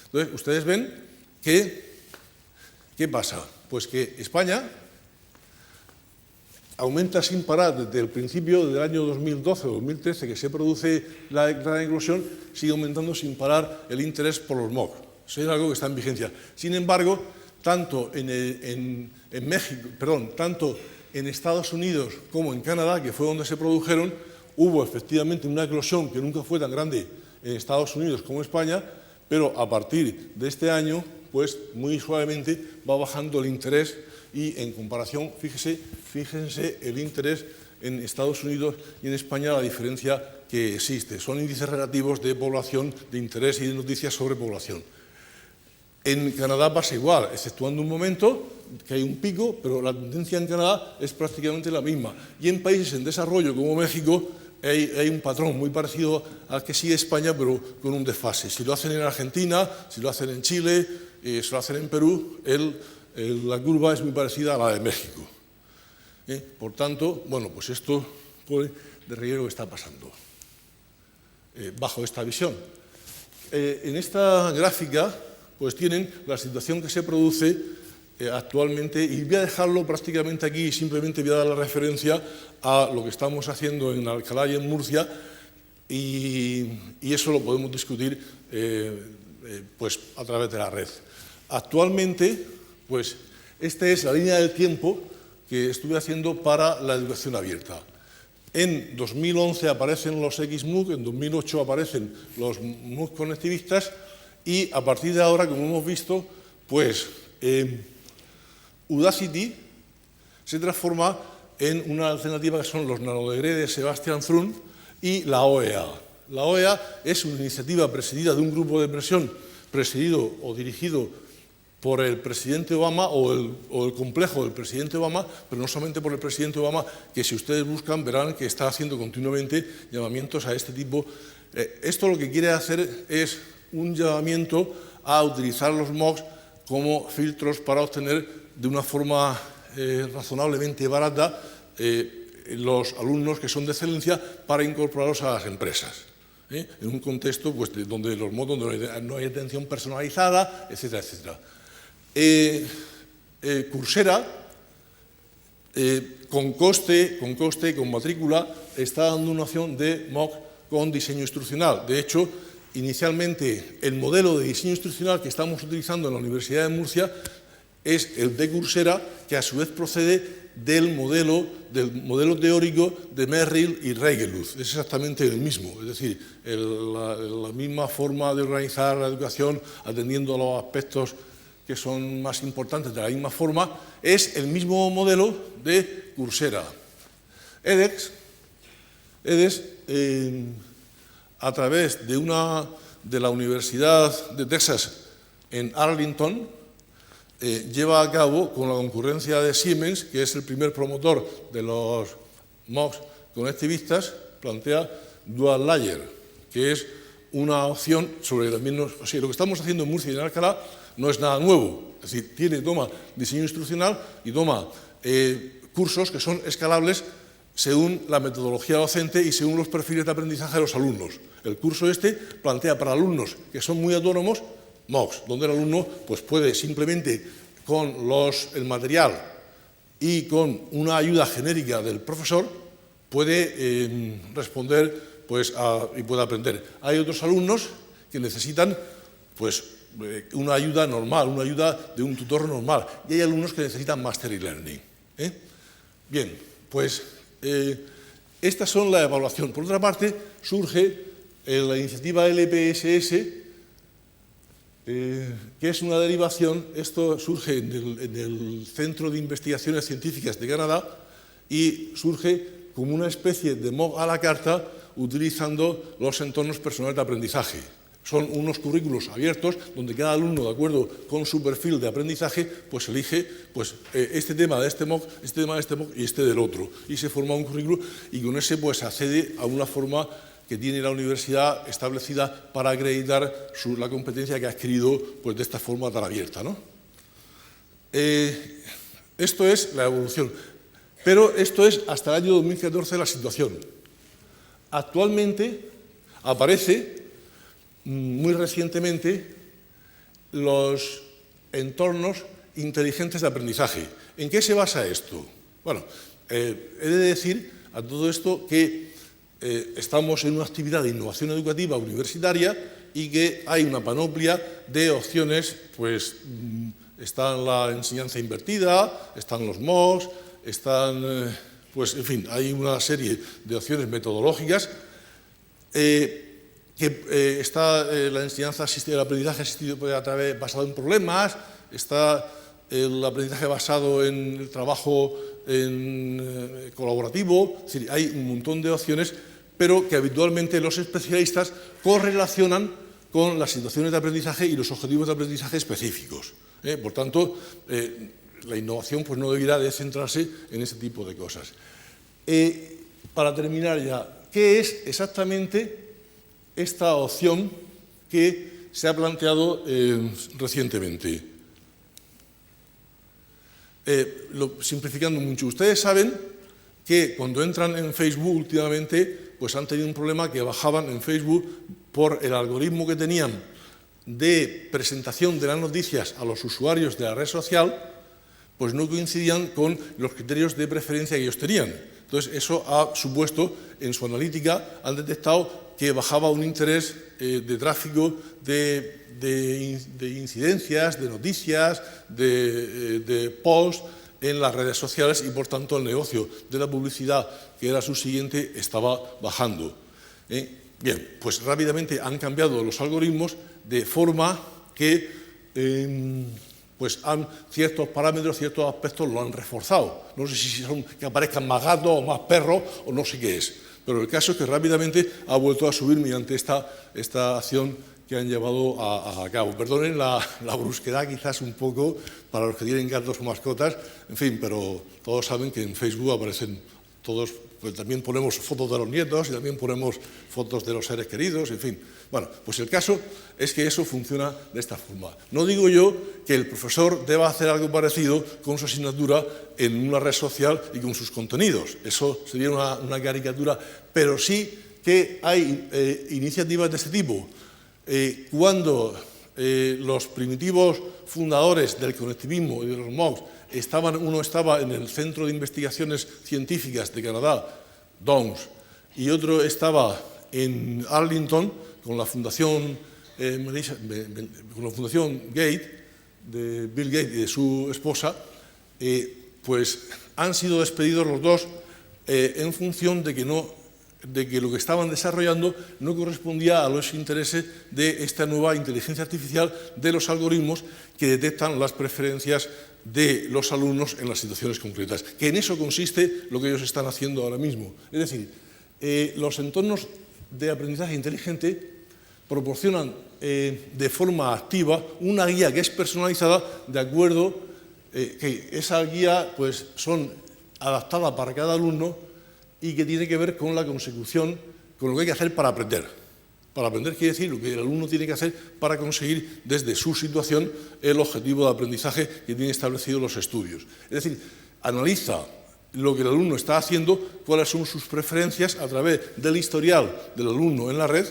Speaker 2: Entonces, ustedes ven que, ¿qué pasa? Pues que España aumenta sin parar desde el principio del año 2012 o 2013 que se produce la gran eclosión, sigue aumentando sin parar el interés por los MOOC. Eso es algo que está en vigencia. Sin embargo, tanto en Estados Unidos como en Canadá, que fue donde se produjeron, hubo efectivamente una eclosión que nunca fue tan grande en Estados Unidos como en España, pero a partir de este año, pues muy suavemente va bajando el interés. Y en comparación, fíjense el interés en Estados Unidos y en España, la diferencia que existe. Son índices relativos de población, de interés y de noticias sobre población. En Canadá pasa igual, exceptuando un momento que hay un pico, pero la tendencia en Canadá es prácticamente la misma. Y en países en desarrollo como México hay un patrón muy parecido al que sigue España, pero con un desfase. Si lo hacen en Argentina, si lo hacen en Chile, si lo hacen en Perú, la curva es muy parecida a la de México. Por tanto, bueno, pues esto pone de relieve lo que está pasando bajo esta visión. En esta gráfica, pues tienen la situación que se produce actualmente, y voy a dejarlo prácticamente aquí, simplemente voy a dar la referencia a lo que estamos haciendo en Alcalá y en Murcia, y eso lo podemos discutir pues a través de la red. Actualmente, pues esta es la línea del tiempo que estuve haciendo para la educación abierta. En 2011 aparecen los XMOOC, en 2008 aparecen los MOOC conectivistas y a partir de ahora, como hemos visto, pues Udacity se transforma en una alternativa que son los NanoDegree de Sebastian Thrun y la OEA. La OEA es una iniciativa presidida de un grupo de presión presidido o dirigido por el presidente Obama o el complejo del presidente Obama, pero no solamente por el presidente Obama, que si ustedes buscan verán que está haciendo continuamente llamamientos a este tipo. Esto lo que quiere hacer es un llamamiento a utilizar los MOOCs como filtros para obtener de una forma razonablemente barata los alumnos que son de excelencia para incorporarlos a las empresas. En un contexto pues, donde los MOOCs donde no hay atención personalizada, etcétera, etcétera. Coursera, con coste, con matrícula, está dando una opción de MOOC con diseño instruccional. De hecho, inicialmente el modelo de diseño instruccional que estamos utilizando en la Universidad de Murcia es el de Coursera, que a su vez procede del modelo teórico de Merrill y Reigeluth. Es exactamente el mismo, es decir, la misma forma de organizar la educación atendiendo a los aspectos que son más importantes de la misma forma, es el mismo modelo de Coursera. edX, a través de la Universidad de Texas en Arlington, lleva a cabo, con la concurrencia de Siemens, que es el primer promotor de los MOOCs conectivistas, plantea Dual Layer, que es una opción sobre también lo que estamos haciendo en Murcia y en Alcalá no es nada nuevo, es decir, toma diseño instruccional y toma cursos que son escalables según la metodología docente y según los perfiles de aprendizaje de los alumnos. El curso plantea para alumnos que son muy autónomos MOOCs, donde el alumno pues, puede simplemente con el material y con una ayuda genérica del profesor puede responder y puede aprender. Hay otros alumnos que necesitan pues, una ayuda normal, una ayuda de un tutor normal, y hay alumnos que necesitan Mastery Learning. Bien, pues estas son la evaluación. Por otra parte, surge la iniciativa LPSS, que es una derivación. Esto surge en el Centro de Investigaciones Científicas de Canadá y surge como una especie de MOOC a la carta utilizando los entornos personales de aprendizaje. Son unos currículos abiertos donde cada alumno, de acuerdo con su perfil de aprendizaje, pues elige este tema de este MOOC, este tema de este MOOC y este del otro. Y se forma un currículo y con ese pues accede a una forma que tiene la universidad establecida para acreditar la competencia que ha adquirido pues, de esta forma tan abierta, ¿no? Esto es la evolución. Pero esto es hasta el año 2014 la situación. Actualmente aparece muy recientemente los entornos inteligentes de aprendizaje. ¿En qué se basa esto? Bueno, he de decir a todo esto que estamos en una actividad de innovación educativa universitaria y que hay una panoplia de opciones, pues está la enseñanza invertida, están los MOOCs, están, pues en fin, hay una serie de opciones metodológicas está la enseñanza asistida, el aprendizaje asistido basado en problemas, está el aprendizaje basado en el trabajo colaborativo, es decir, hay un montón de opciones, pero que habitualmente los especialistas correlacionan con las situaciones de aprendizaje y los objetivos de aprendizaje específicos. Por tanto, la innovación pues, no debería de centrarse en ese tipo de cosas. Para terminar ya, ¿qué es exactamente esta opción que se ha planteado recientemente? Simplificando mucho, ustedes saben que cuando entran en Facebook últimamente, pues han tenido un problema que bajaban en Facebook por el algoritmo que tenían de presentación de las noticias a los usuarios de la red social, pues no coincidían con los criterios de preferencia que ellos tenían. Entonces, eso ha supuesto, en su analítica, han detectado que bajaba un interés de tráfico de incidencias, de noticias, de posts en las redes sociales y, por tanto, el negocio de la publicidad, que era subsiguiente, estaba bajando. Bien, pues rápidamente han cambiado los algoritmos de forma que pues ciertos parámetros, ciertos aspectos lo han reforzado. No sé si son que aparezcan más gatos o más perros o no sé qué es. Pero el caso es que rápidamente ha vuelto a subir mediante esta acción que han llevado a cabo. Perdonen la brusquedad quizás un poco para los que tienen gatos o mascotas, en fin, pero todos saben que en Facebook aparecen todos, pues también ponemos fotos de los nietos y también ponemos fotos de los seres queridos, en fin. Bueno, pues el caso es que eso funciona de esta forma. No digo yo que el profesor deba hacer algo parecido con su asignatura en una red social y con sus contenidos. Eso sería una caricatura, pero sí que hay iniciativas de este tipo. Cuando los primitivos fundadores del conectivismo y de los MOOCs uno estaba en el Centro de Investigaciones Científicas de Canadá, DONS, y otro estaba en Arlington con la Fundación Gates, de Bill Gates y de su esposa, pues han sido despedidos los dos en función de que de que lo que estaban desarrollando no correspondía a los intereses de esta nueva inteligencia artificial, de los algoritmos que detectan las preferencias de los alumnos en las situaciones concretas. Que en eso consiste lo que ellos están haciendo ahora mismo. Es decir, los entornos de aprendizaje inteligente proporcionan de forma activa una guía que es personalizada de acuerdo que esa guía pues son adaptada para cada alumno y que tiene que ver con la consecución, con lo que hay que hacer para aprender. Para aprender quiere decir lo que el alumno tiene que hacer para conseguir desde su situación el objetivo de aprendizaje que tienen establecidos los estudios. Es decir, analiza lo que el alumno está haciendo, cuáles son sus preferencias a través del historial del alumno en la red,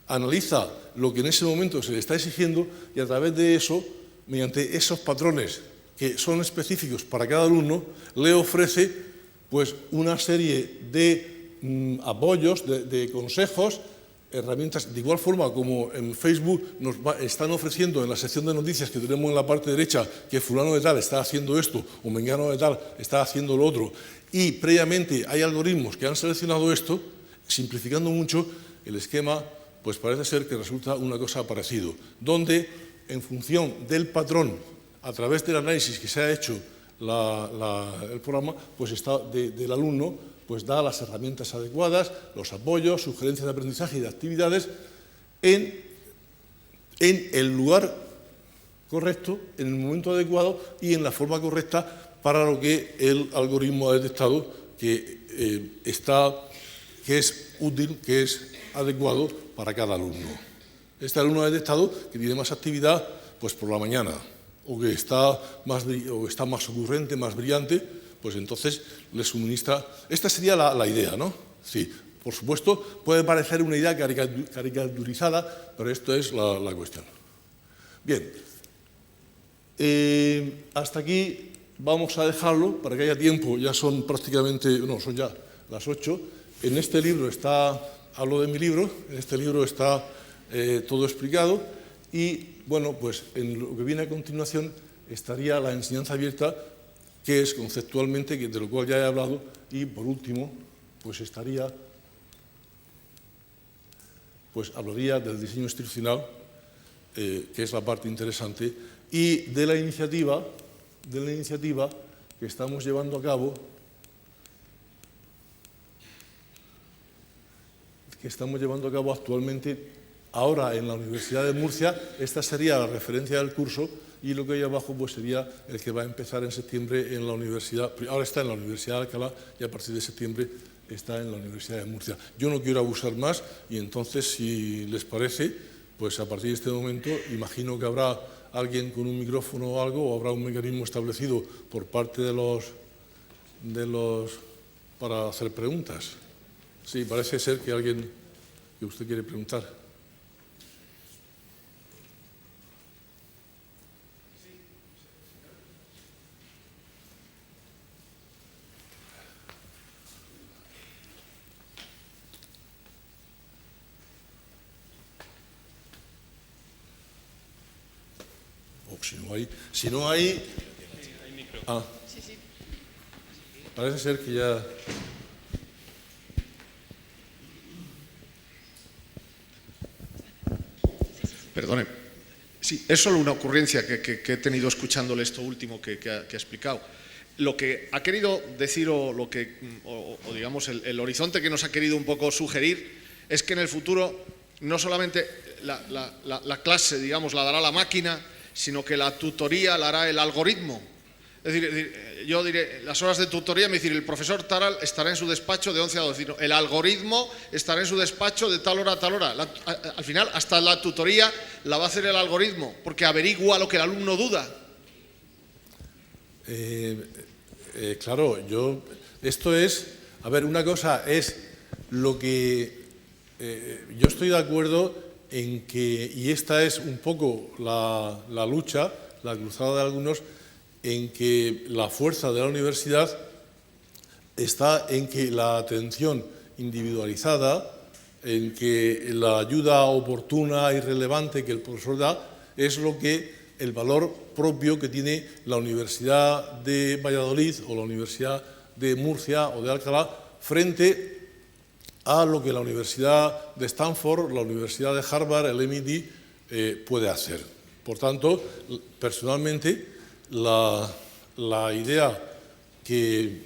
Speaker 2: analiza lo que en ese momento se le está exigiendo y a través de eso, mediante esos patrones que son específicos para cada alumno, le ofrece pues una serie de apoyos, de consejos, herramientas, de igual forma como en Facebook nos están ofreciendo en la sección de noticias que tenemos en la parte derecha que fulano de tal está haciendo esto o mengano de tal está haciendo lo otro y previamente hay algoritmos que han seleccionado esto, simplificando mucho el esquema, pues parece ser que resulta una cosa parecida, donde en función del patrón, a través del análisis que se ha hecho el programa, pues está del alumno, pues da las herramientas adecuadas, los apoyos, sugerencias de aprendizaje y de actividades en el lugar correcto, en el momento adecuado y en la forma correcta para lo que el algoritmo ha detectado que es útil, que es adecuado para cada alumno. Este alumno ha detectado que tiene más actividad pues por la mañana, o que está más ocurrente, más brillante, pues entonces le suministra. Esta sería la idea, ¿no? Sí, por supuesto, puede parecer una idea caricaturizada, pero esto es la cuestión. Bien, hasta aquí vamos a dejarlo para que haya tiempo, ya son prácticamente, no, son ya las 8. En este libro hablo de mi libro, en este libro está todo explicado y, bueno, pues en lo que viene a continuación estaría la enseñanza abierta, que es conceptualmente, de lo cual ya he hablado, y por último, pues hablaría del diseño institucional, que es la parte interesante, y de la iniciativa que estamos llevando a cabo, actualmente, ahora en la Universidad de Murcia. Esta sería la referencia del curso y lo que hay abajo pues sería el que va a empezar en septiembre en la universidad. Ahora está en la Universidad de Alcalá y a partir de septiembre está en la Universidad de Murcia. Yo no quiero abusar más y entonces, si les parece, pues a partir de este momento imagino que habrá alguien con un micrófono o algo, o habrá un mecanismo establecido por parte de los para hacer preguntas. Sí, parece ser que usted quiere preguntar. Si no hay... Ah, parece ser que ya...
Speaker 3: Perdone. Sí, es solo una ocurrencia que he tenido escuchándole esto último que ha explicado. Lo que ha querido decir o digamos el horizonte que nos ha querido un poco sugerir es que en el futuro no solamente la clase, digamos, la dará la máquina, sino que la tutoría la hará el algoritmo. Es decir, yo diré, las horas de tutoría, me decir, el profesor Taral estará en su despacho de 11 a 12, el algoritmo estará en su despacho de tal hora a tal hora. Al final, hasta la tutoría la va a hacer el algoritmo, porque averigua lo que el alumno duda.
Speaker 2: Claro, esto es, a ver, una cosa es lo que yo estoy de acuerdo en que, y esta es un poco la lucha, la cruzada de algunos, en que la fuerza de la universidad está en que la atención individualizada, en que la ayuda oportuna y relevante que el profesor da, es lo que el valor propio que tiene la Universidad de Valladolid o la Universidad de Murcia o de Alcalá frente a lo que la Universidad de Stanford, la Universidad de Harvard, el MIT puede hacer. Por tanto, personalmente, la idea que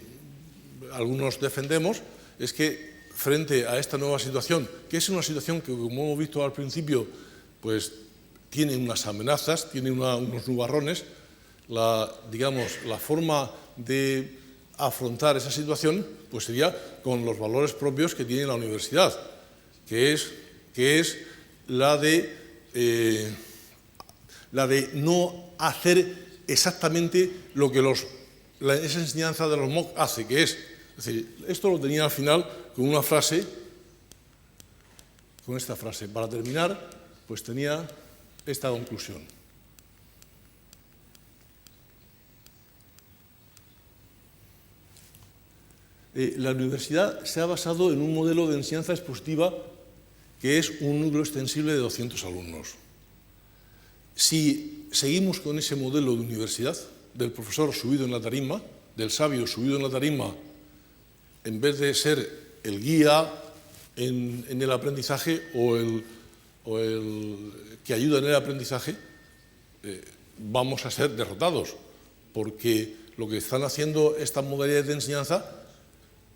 Speaker 2: algunos defendemos es que frente a esta nueva situación, que es una situación que, como hemos visto al principio, pues tiene unas amenazas, tiene unos nubarrones, la forma de afrontar esa situación pues sería con los valores propios que tiene la universidad, que es la de no hacer exactamente lo que esa enseñanza de los MOOC hace, que es decir, esto lo tenía al final con una frase, con esta frase. Para terminar, pues tenía esta conclusión. La universidad se ha basado en un modelo de enseñanza expositiva que es un núcleo extensible de 200 alumnos. Si seguimos con ese modelo de universidad, del profesor subido en la tarima, del sabio subido en la tarima, en vez de ser el guía en el aprendizaje o el que ayuda en el aprendizaje, vamos a ser derrotados, porque lo que están haciendo estas modalidades de enseñanza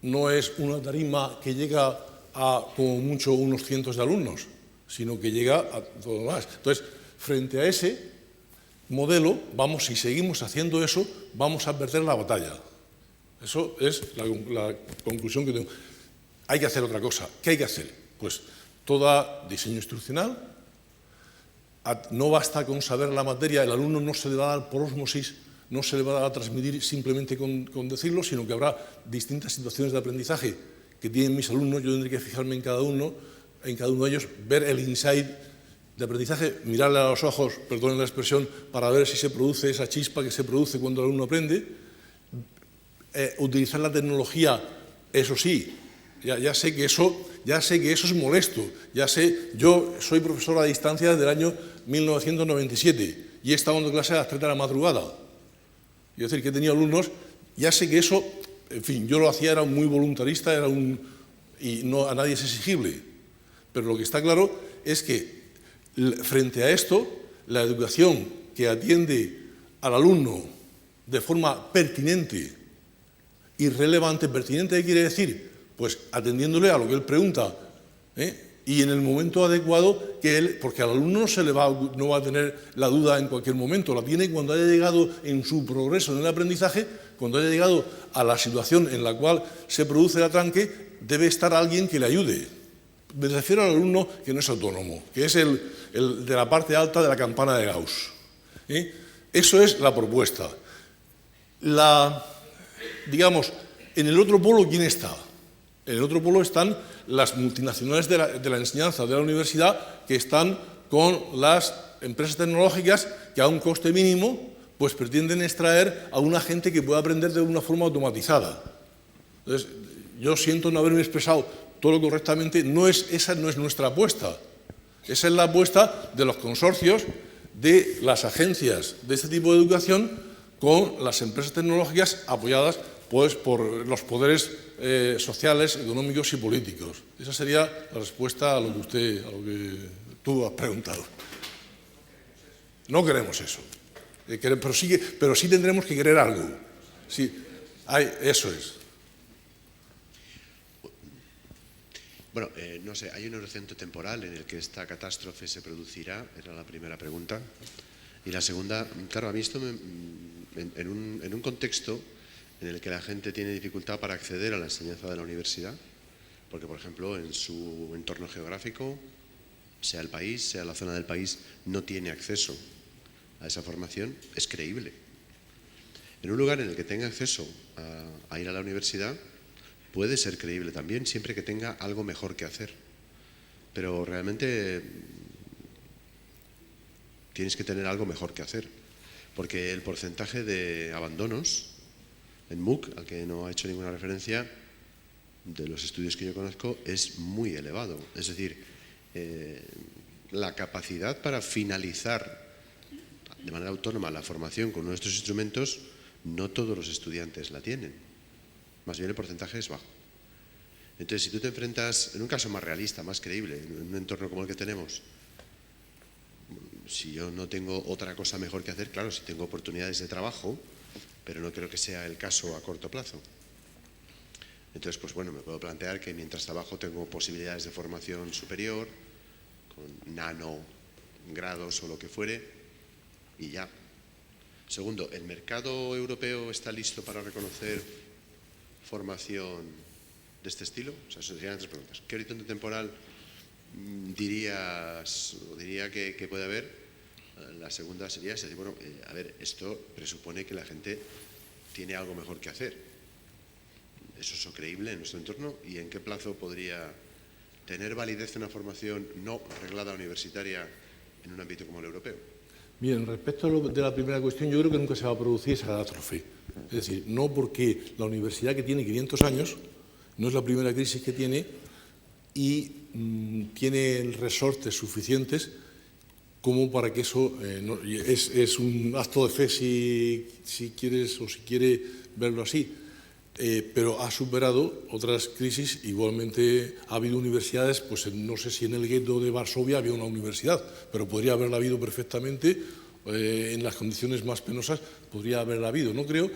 Speaker 2: no es una tarima que llega a como mucho unos cientos de alumnos, sino que llega a todo lo más. Entonces, frente a ese modelo, si seguimos haciendo eso, vamos a perder la batalla. Eso es la conclusión que tengo. Hay que hacer otra cosa. ¿Qué hay que hacer? Pues todo diseño instruccional. No basta con saber la materia, el alumno no se le va a dar por ósmosis, no se le va a transmitir simplemente con decirlo, sino que habrá distintas situaciones de aprendizaje que tienen mis alumnos. Yo tendré que fijarme en cada uno de ellos, ver el insight de aprendizaje, mirarle a los ojos, perdonen la expresión, para ver si se produce esa chispa que se produce cuando el alumno aprende. Utilizar la tecnología, eso sí, ya sé que eso es molesto. Yo soy profesor a distancia desde el año 1997 y he estado dando clase a las 3 de la madrugada. Es decir, que he tenido alumnos, ya sé que eso, en fin, yo lo hacía, era muy voluntarista, y no a nadie es exigible. Pero lo que está claro es que frente a esto, la educación que atiende al alumno de forma pertinente y relevante, pertinente, ¿qué quiere decir? Pues atendiéndole a lo que él pregunta, y en el momento adecuado, porque al alumno no va a tener la duda en cualquier momento, la tiene cuando haya llegado en su progreso en el aprendizaje, cuando haya llegado a la situación en la cual se produce el atranque, debe estar alguien que le ayude. Me refiero al alumno que no es autónomo, que es el de la parte alta de la campana de Gauss. Eso es la propuesta. Digamos, en el otro polo, ¿quién está? En el otro polo están las multinacionales de la enseñanza de la universidad, que están con las empresas tecnológicas que a un coste mínimo pues pretenden extraer a una gente que pueda aprender de una forma automatizada. Entonces, yo siento no haberme expresado todo correctamente. Esa no es nuestra apuesta. Esa es la apuesta de los consorcios, de las agencias de este tipo de educación con las empresas tecnológicas apoyadas pues por los poderes sociales, económicos y políticos. Esa sería la respuesta a lo que tú has preguntado. No queremos eso. Pero sí tendremos que querer algo. Sí, eso es.
Speaker 4: Bueno, no sé, ¿hay un horizonte temporal en el que esta catástrofe se producirá? Era la primera pregunta. Y la segunda, claro, a mí esto en un contexto en el que la gente tiene dificultad para acceder a la enseñanza de la universidad, porque, por ejemplo, en su entorno geográfico, sea el país, sea la zona del país, no tiene acceso a esa formación, es creíble. En un lugar en el que tenga acceso a ir a la universidad, puede ser creíble también, siempre que tenga algo mejor que hacer. Pero realmente tienes que tener algo mejor que hacer, porque el porcentaje de abandonos en MOOC, al que no ha hecho ninguna referencia, de los estudios que yo conozco, es muy elevado. Es decir, la capacidad para finalizar de manera autónoma la formación con nuestros instrumentos, no todos los estudiantes la tienen. Más bien el porcentaje es bajo. Entonces, si tú te enfrentas, en un caso más realista, más creíble, en un entorno como el que tenemos, si yo no tengo otra cosa mejor que hacer, claro, si tengo oportunidades de trabajo, pero no creo que sea el caso a corto plazo. Entonces, pues bueno, me puedo plantear que mientras trabajo tengo posibilidades de formación superior, con nanogrados o lo que fuere, y ya. Segundo, ¿el mercado europeo está listo para reconocer formación de este estilo? O sea, eso serían 3 preguntas. ¿Qué horizonte temporal diría que puede haber? La segunda sería, bueno, a ver, esto presupone que la gente tiene algo mejor que hacer. ¿Eso es creíble en nuestro entorno? ¿Y en qué plazo podría tener validez una formación no reglada universitaria en un ámbito como el europeo?
Speaker 2: Bien, respecto de la primera cuestión, yo creo que nunca se va a producir esa catástrofe. Es decir, no porque la universidad, que tiene 500 años, no es la primera crisis que tiene y tiene resortes suficientes como para que eso es un acto de fe, si quieres o si quiere verlo así. Pero ha superado otras crisis. Igualmente ha habido universidades, pues no sé si en el gueto de Varsovia había una universidad, pero podría haberla habido perfectamente, en las condiciones más penosas podría haberla habido, no creo,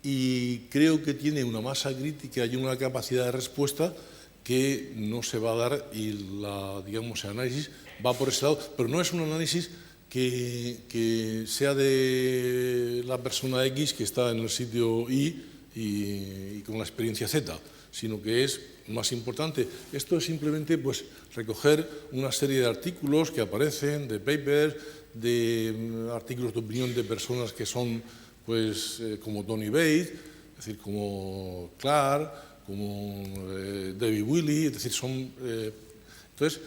Speaker 2: y creo que tiene una masa crítica y una capacidad de respuesta que no se va a dar, y digamos, el análisis va por ese lado, pero no es un análisis que sea de la persona X que está en el sitio y con la experiencia Z, sino que es más importante. Esto es simplemente pues recoger una serie de artículos que aparecen, de papers, de artículos de opinión de personas que son pues como Tony Bates, es decir, como Clark, como David Willey, es decir, son entonces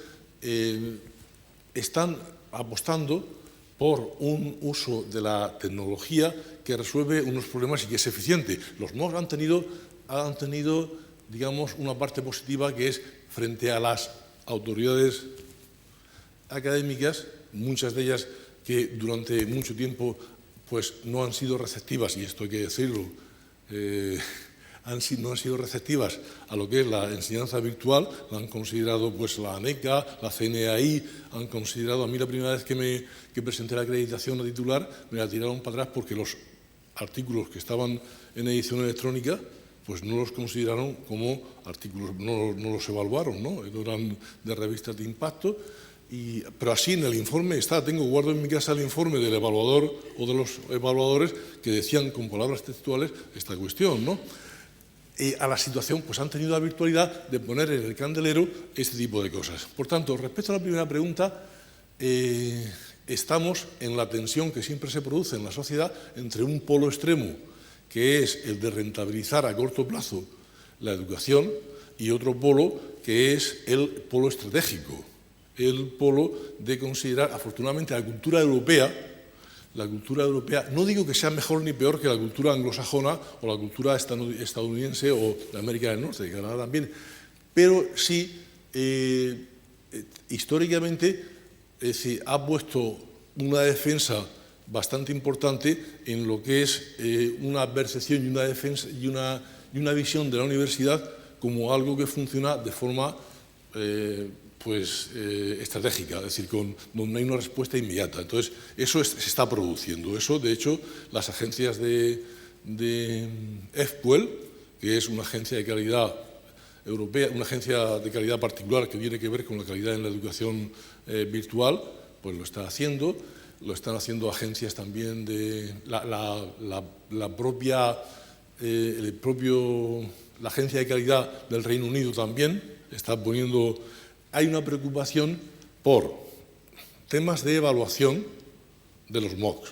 Speaker 2: están apostando por un uso de la tecnología que resuelve unos problemas y que es eficiente. Los MOOC han tenido, digamos, una parte positiva, que es frente a las autoridades académicas, muchas de ellas que durante mucho tiempo pues, no han sido receptivas, y esto hay que decirlo, no han sido receptivas a lo que es la enseñanza virtual. La han considerado pues la ANECA, la CNAI, han considerado. A mí la primera vez que presenté la acreditación a titular me la tiraron para atrás porque los artículos que estaban en edición electrónica pues no los consideraron como artículos, no los evaluaron, ¿no? Eran de revistas de impacto. Pero así en el informe está, guardo en mi casa el informe del evaluador o de los evaluadores que decían con palabras textuales esta cuestión, ¿no? A la situación, pues han tenido la virtualidad de poner en el candelero este tipo de cosas. Por tanto, respecto a la primera pregunta, estamos en la tensión que siempre se produce en la sociedad entre un polo extremo, que es el de rentabilizar a corto plazo la educación, y otro polo, que es el polo estratégico, el polo de considerar, afortunadamente, la cultura europea, no digo que sea mejor ni peor que la cultura anglosajona o la cultura estadounidense o de América del Norte, de Canadá también, pero sí, históricamente, ha puesto una defensa bastante importante en lo que es una percepción y una defensa y una visión de la universidad como algo que funciona de forma estratégica, es decir, donde hay una respuesta inmediata. Entonces, eso se está produciendo. Eso, de hecho, las agencias de EFPUEL, que es una agencia de calidad europea, una agencia de calidad particular que tiene que ver con la calidad en la educación virtual, pues lo está haciendo. Lo están haciendo agencias también de la agencia de calidad del Reino Unido también está poniendo. Hay una preocupación por temas de evaluación de los MOOCs,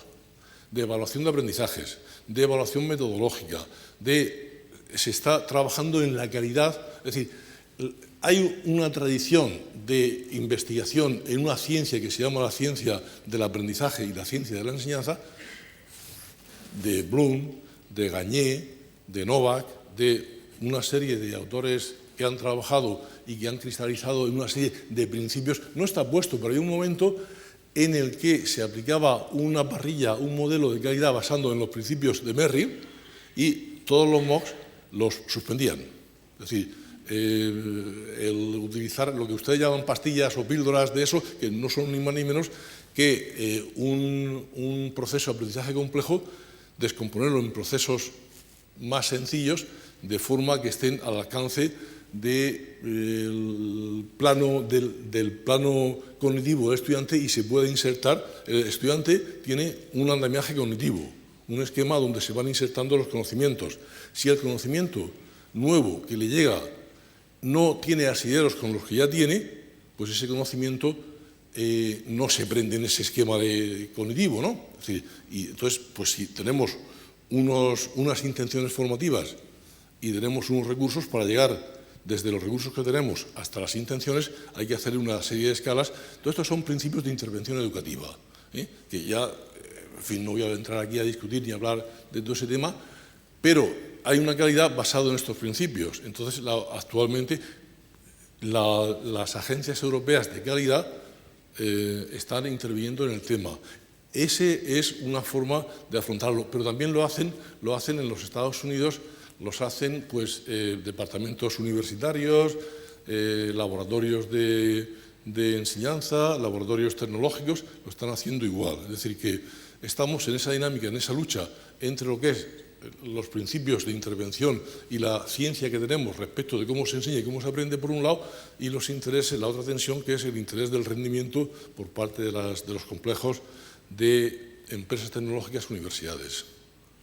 Speaker 2: de evaluación de aprendizajes, de evaluación metodológica, se está trabajando en la calidad. Es decir, hay una tradición de investigación en una ciencia que se llama la ciencia del aprendizaje y la ciencia de la enseñanza, de Bloom, de Gagné, de Novak, de una serie de autores que han trabajado y que han cristalizado en una serie de principios. No está puesto, pero hay un momento en el que se aplicaba una parrilla, un modelo de calidad basado en los principios de Merrill, y todos los MOOCs los suspendían. Es decir, el utilizar lo que ustedes llaman pastillas o píldoras de eso, que no son ni más ni menos que un proceso de aprendizaje complejo, descomponerlo en procesos más sencillos, de forma que estén al alcance del plano cognitivo del estudiante y se pueda insertar. El estudiante tiene un andamiaje cognitivo, un esquema donde se van insertando los conocimientos. Si el conocimiento nuevo que le llega no tiene asideros con los que ya tiene, pues ese conocimiento no se prende en ese esquema cognitivo, ¿no? Es decir, y entonces, pues si tenemos unas intenciones formativas y tenemos unos recursos para llegar desde los recursos que tenemos hasta las intenciones, hay que hacer una serie de escalas. Todo esto son principios de intervención educativa, que ya, en fin, no voy a entrar aquí a discutir ni a hablar de todo ese tema, pero hay una calidad basada en estos principios. Entonces, actualmente, las agencias europeas de calidad están interviniendo en el tema. Ese es una forma de afrontarlo, pero también lo hacen en los Estados Unidos, los hacen pues departamentos universitarios, laboratorios de enseñanza, laboratorios tecnológicos, lo están haciendo igual. Es decir, que estamos en esa dinámica, en esa lucha entre lo que es los principios de intervención y la ciencia que tenemos respecto de cómo se enseña y cómo se aprende por un lado, y los intereses, la otra tensión, que es el interés del rendimiento por parte de los complejos de empresas tecnológicas, universidades.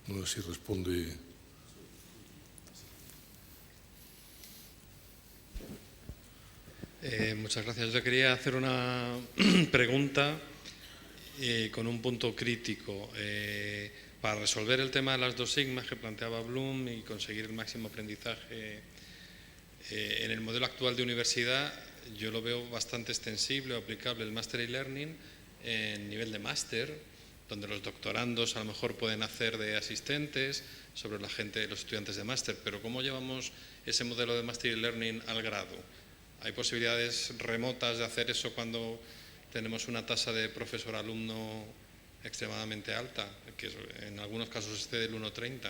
Speaker 2: No sé si responde.
Speaker 1: Muchas gracias. Yo quería hacer una pregunta con un punto crítico. Para resolver el tema de las dos sigmas que planteaba Bloom y conseguir el máximo aprendizaje en el modelo actual de universidad, yo lo veo bastante extensible o aplicable el Master e-Learning en nivel de máster, donde los doctorandos a lo mejor pueden hacer de asistentes sobre los estudiantes de máster, pero ¿cómo llevamos ese modelo de Master e-Learning al grado? ¿Hay posibilidades remotas de hacer eso cuando tenemos una tasa de profesor-alumno extremadamente alta, que en algunos casos excede el 1,30,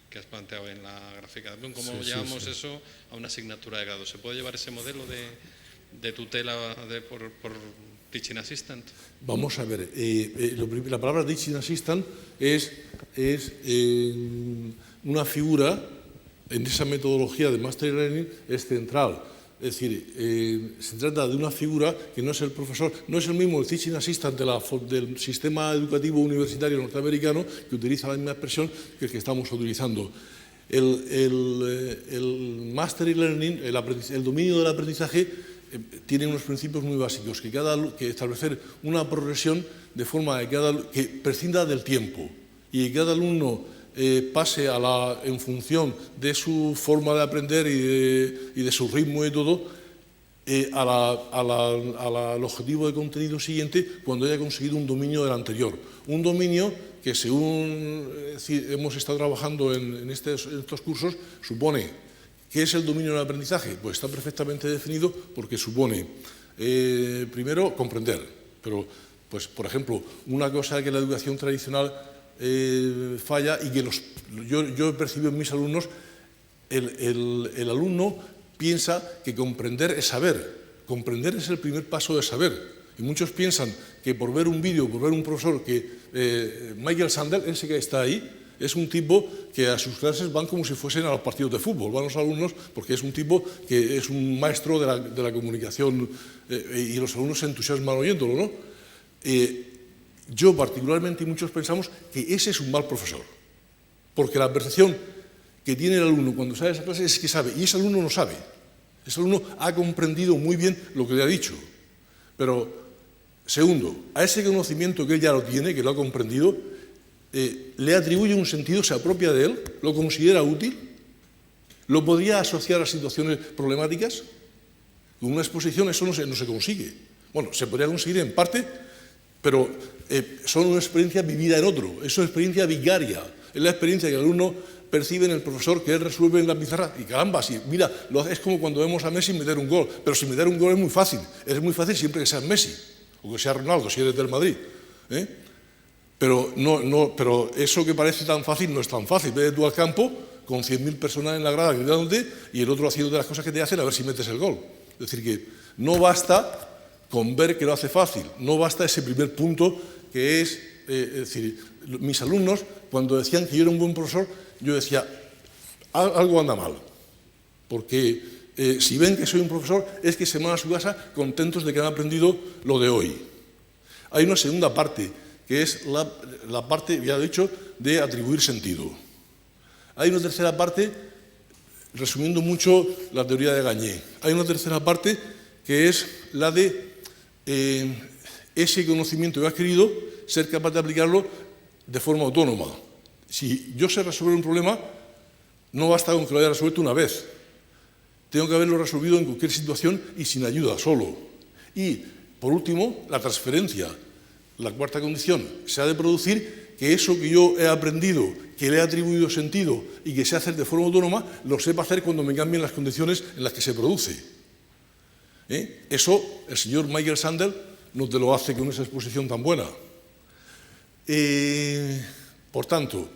Speaker 1: que has planteado en la gráfica de Bloom? ¿Cómo llevamos eso a una asignatura de grado? ¿Se puede llevar ese modelo de tutela por Teaching Assistant?
Speaker 2: Vamos a ver, la palabra Teaching Assistant es una figura, en esa metodología de Master Learning es central. Es decir, se trata de una figura que no es el profesor, no es el mismo el Teaching Assistant del sistema educativo universitario norteamericano, que utiliza la misma expresión que el que estamos utilizando. El Master e-Learning, el dominio del aprendizaje, tiene unos principios muy básicos, que establecer una progresión de forma que prescinda del tiempo y que cada alumno pase en función de su forma de aprender y de su ritmo y todo, al objetivo de contenido siguiente cuando haya conseguido un dominio del anterior. Un dominio que, según hemos estado trabajando en estos cursos, supone. ¿Qué es el dominio del aprendizaje? Pues está perfectamente definido porque supone, primero, comprender. Pero, pues, por ejemplo, una cosa que la educación tradicional falla y que yo he percibido en mis alumnos, el alumno piensa que comprender es saber. Comprender es el primer paso de saber. Y muchos piensan que por ver un vídeo, por ver un profesor, que Michael Sandel, ese que está ahí, es un tipo que a sus clases van como si fuesen a los partidos de fútbol, van los alumnos, porque es un tipo que es un maestro de la comunicación y los alumnos se entusiasman oyéndolo, ¿no? Yo particularmente y muchos pensamos que ese es un mal profesor, porque la percepción que tiene el alumno cuando sale de esa clase es que sabe, y ese alumno no sabe. Ese alumno ha comprendido muy bien lo que le ha dicho, pero segundo, a ese conocimiento que él ya lo tiene, que lo ha comprendido, le atribuye un sentido, se apropia de él, lo considera útil, lo podría asociar a situaciones problemáticas. Con una exposición eso no se consigue. Bueno, se podría conseguir en parte, pero son una experiencia vivida en otro, es una experiencia vicaria, es la experiencia que el alumno percibe en el profesor, que él resuelve en la pizarra, y caramba, mira, es como cuando vemos a Messi meter un gol, pero si meter un gol es muy fácil siempre que sea Messi, o que sea Ronaldo, si eres del Madrid, Pero eso que parece tan fácil no es tan fácil. Vete tú al campo con 100.000 personas en la grada gritándote y el otro haciendo las cosas que te hacen a ver si metes el gol. Es decir, que no basta con ver que lo hace fácil, no basta ese primer punto que es decir, mis alumnos, cuando decían que yo era un buen profesor, yo decía, algo anda mal, porque si ven que soy un profesor es que se van a su casa contentos de que han aprendido lo de hoy. Hay una segunda parte, que es la parte, ya he dicho, de atribuir sentido. Hay una tercera parte, resumiendo mucho la teoría de Gagné, hay una tercera parte que es la de ese conocimiento que he adquirido, ser capaz de aplicarlo de forma autónoma. Si yo sé resolver un problema, no basta con que lo haya resuelto una vez. Tengo que haberlo resolvido en cualquier situación y sin ayuda, solo. Y, por último, la transferencia. La cuarta condición, se ha de producir que eso que yo he aprendido, que le he atribuido sentido y que sé hacer de forma autónoma, lo sepa hacer cuando me cambien las condiciones en las que se produce. Eso el señor Michael Sandel no te lo hace con esa exposición tan buena. Por tanto,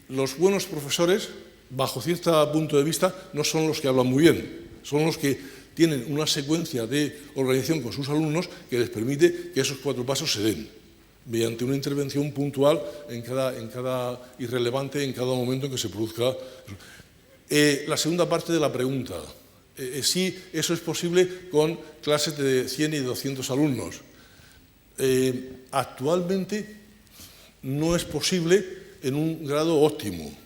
Speaker 2: los buenos profesores, bajo cierto punto de vista, no son los que hablan muy bien, son los que tienen una secuencia de organización con sus alumnos que les permite que esos 4 pasos se den, mediante una intervención puntual irrelevante en cada momento en que se produzca. La segunda parte de la pregunta, sí, eso es posible con clases de 100 y 200 alumnos. Actualmente no es posible en un grado óptimo.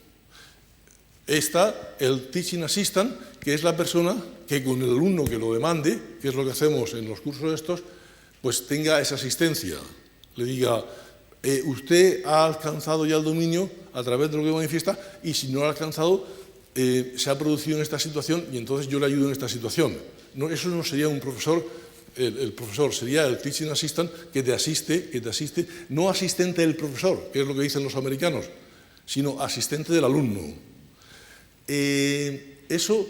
Speaker 2: Está el teaching assistant, que es la persona que con el alumno que lo demande, que es lo que hacemos en los cursos estos, pues tenga esa asistencia. Le diga, usted ha alcanzado ya el dominio a través de lo que manifiesta y si no lo ha alcanzado, se ha producido en esta situación y entonces yo le ayudo en esta situación. No, eso no sería un profesor, el profesor sería el teaching assistant que te asiste, no asistente del profesor, que es lo que dicen los americanos, sino asistente del alumno. Eso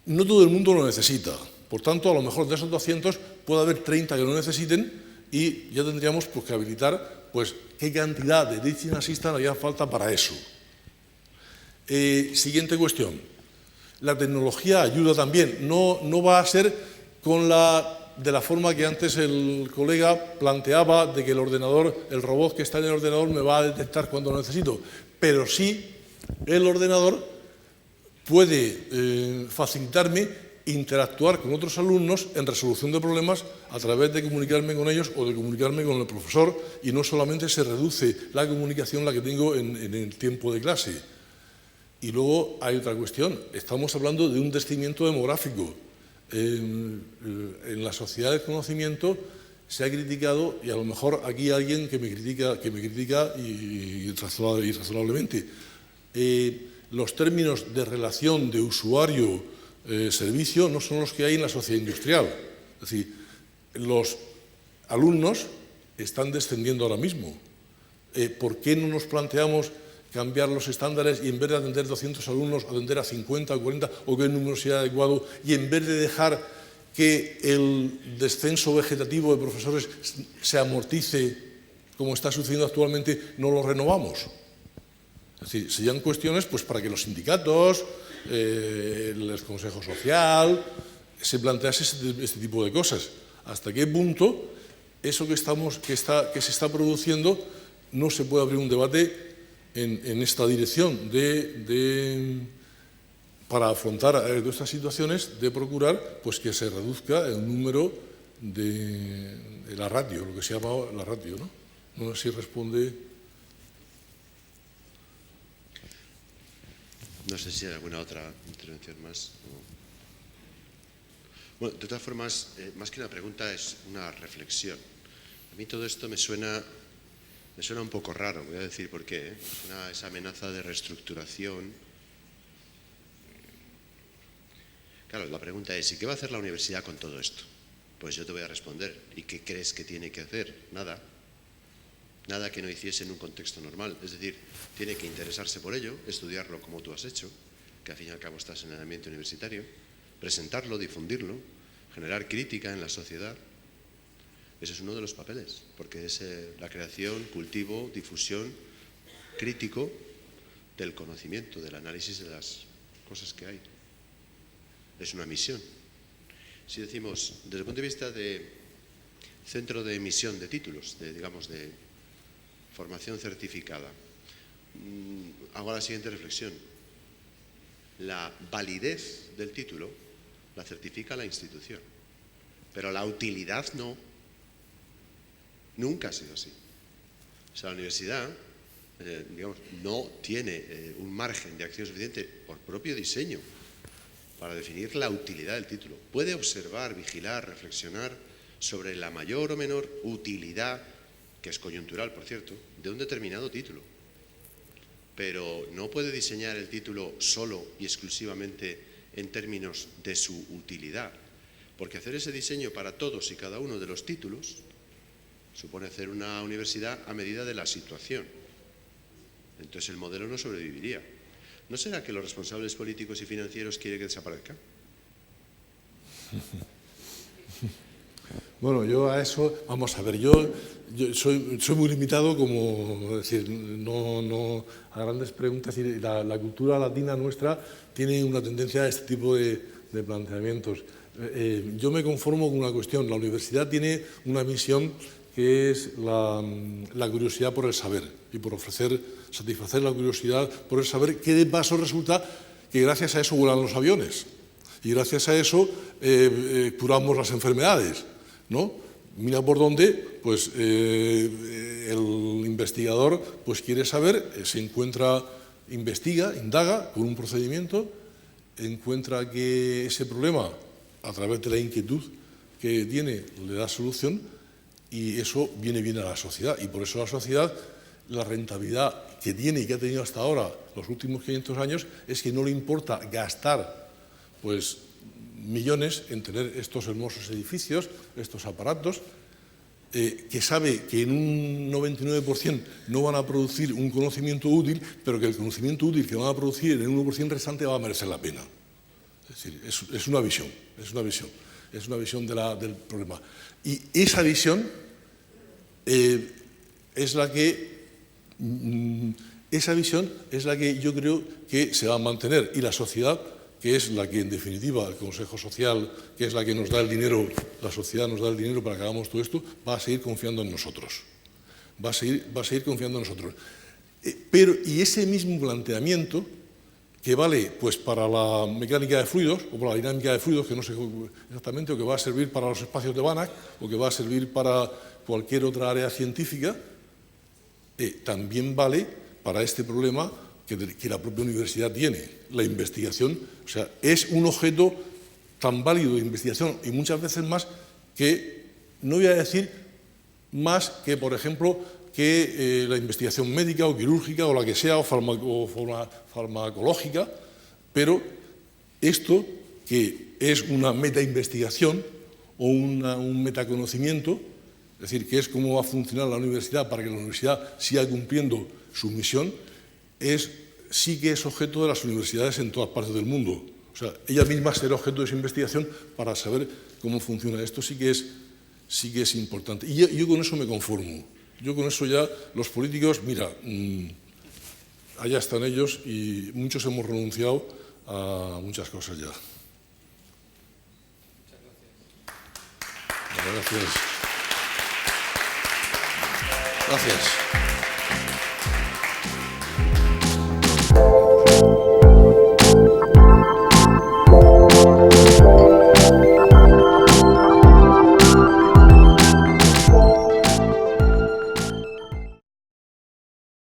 Speaker 2: no todo el mundo lo necesita. Por tanto, a lo mejor de esos 200 puede haber 30 que lo necesiten y ya tendríamos pues, que habilitar pues, qué cantidad de teaching assistant haría falta para eso. Siguiente cuestión. La tecnología ayuda también. No va a ser de la forma que antes el colega planteaba, de que el ordenador, el robot que está en el ordenador me va a detectar cuando lo necesito. Pero sí, el ordenador puede facilitarme interactuar con otros alumnos en resolución de problemas a través de comunicarme con ellos o de comunicarme con el profesor y no solamente se reduce la comunicación la que tengo en el tiempo de clase. Y luego hay otra cuestión, estamos hablando de un descendimiento demográfico. En la sociedad del conocimiento se ha criticado, y a lo mejor aquí hay alguien que me critica y razonablemente, los términos de relación de usuario-servicio no son los que hay en la sociedad industrial. Es decir, los alumnos están descendiendo ahora mismo. ¿Por qué no nos planteamos cambiar los estándares y en vez de atender 200 alumnos, atender a 50 o 40 o que el número sea adecuado y en vez de dejar que el descenso vegetativo de profesores se amortice como está sucediendo actualmente, no lo renovamos? Es decir, serían cuestiones pues, para que los sindicatos, el Consejo Social, se plantease este tipo de cosas. ¿Hasta qué punto eso que se está produciendo no se puede abrir un debate en esta dirección para afrontar todas estas situaciones de procurar pues, que se reduzca el número de la ratio, lo que se llama la ratio, ¿no? No sé si responde.
Speaker 4: No sé si hay alguna otra intervención más. Bueno, de todas formas, más que una pregunta es una reflexión. A mí todo esto me suena un poco raro, voy a decir por qué. Esa amenaza de reestructuración. Claro, la pregunta es, ¿y qué va a hacer la universidad con todo esto? Pues yo te voy a responder, ¿y qué crees que tiene que hacer? Nada. Nada que no hiciese en un contexto normal. Es decir, tiene que interesarse por ello, estudiarlo como tú has hecho, que al fin y al cabo estás en el ambiente universitario, presentarlo, difundirlo, generar crítica en la sociedad. Ese es uno de los papeles, porque es la creación, cultivo, difusión, crítico del conocimiento, del análisis de las cosas que hay. Es una misión. Si decimos, desde el punto de vista de centro de emisión de títulos, digamos, de formación certificada, hago la siguiente reflexión. La validez del título la certifica la institución, pero la utilidad no. Nunca ha sido así. O sea, la universidad, digamos, no tiene un margen de acción suficiente por propio diseño para definir la utilidad del título. Puede observar, vigilar, reflexionar sobre la mayor o menor utilidad, que es coyuntural, por cierto, de un determinado título. Pero no puede diseñar el título solo y exclusivamente en términos de su utilidad, porque hacer ese diseño para todos y cada uno de los títulos supone hacer una universidad a medida de la situación. Entonces el modelo no sobreviviría. ¿No será que los responsables políticos y financieros quieren que desaparezca?
Speaker 2: Bueno, yo a eso, vamos a ver, yo soy muy limitado, como decir, no a grandes preguntas, y la cultura latina nuestra tiene una tendencia a este tipo de planteamientos. Yo me conformo con una cuestión. La universidad tiene una misión que es la curiosidad por el saber y por satisfacer la curiosidad por el saber, que de paso resulta que gracias a eso vuelan los aviones y gracias a eso curamos las enfermedades, ¿no? Mira por dónde, pues el investigador pues quiere saber, se encuentra, investiga, indaga por un procedimiento, encuentra que ese problema, a través de la inquietud que tiene, le da solución, y eso viene bien a la sociedad. Y por eso la sociedad, la rentabilidad que tiene y que ha tenido hasta ahora, los últimos 500 años, es que no le importa gastar pues millones en tener estos hermosos edificios, estos aparatos, que sabe que en un 99% no van a producir un conocimiento útil, pero que el conocimiento útil que van a producir en el 1% restante va a merecer la pena. Es decir, es una visión del problema. Y esa visión es la que yo creo que se va a mantener, y la sociedad, que es la que, en definitiva, el Consejo Social, que es la que nos da el dinero, la sociedad nos da el dinero para que hagamos todo esto, va a seguir confiando en nosotros. Va a seguir confiando en nosotros. Y ese mismo planteamiento, que vale pues para la mecánica de fluidos o para la dinámica de fluidos, que no sé exactamente, o que va a servir para los espacios de Banach, o que va a servir para cualquier otra área científica, también vale para este problema que la propia universidad tiene. La investigación, o sea, es un objeto tan válido de investigación, y muchas veces más, que no voy a decir más que, por ejemplo, que la investigación médica o quirúrgica o la que sea, o farmacológica, pero esto, que es una metainvestigación o un metaconocimiento, es decir, que es cómo va a funcionar la universidad para que la universidad siga cumpliendo su misión, sí que es objeto de las universidades en todas partes del mundo. O sea, ella misma será objeto de su investigación para saber cómo funciona esto. Sí que es importante. Y yo con eso me conformo. Yo con eso ya, los políticos, mira, allá están ellos, y muchos hemos renunciado a muchas cosas ya. Muchas gracias. Gracias.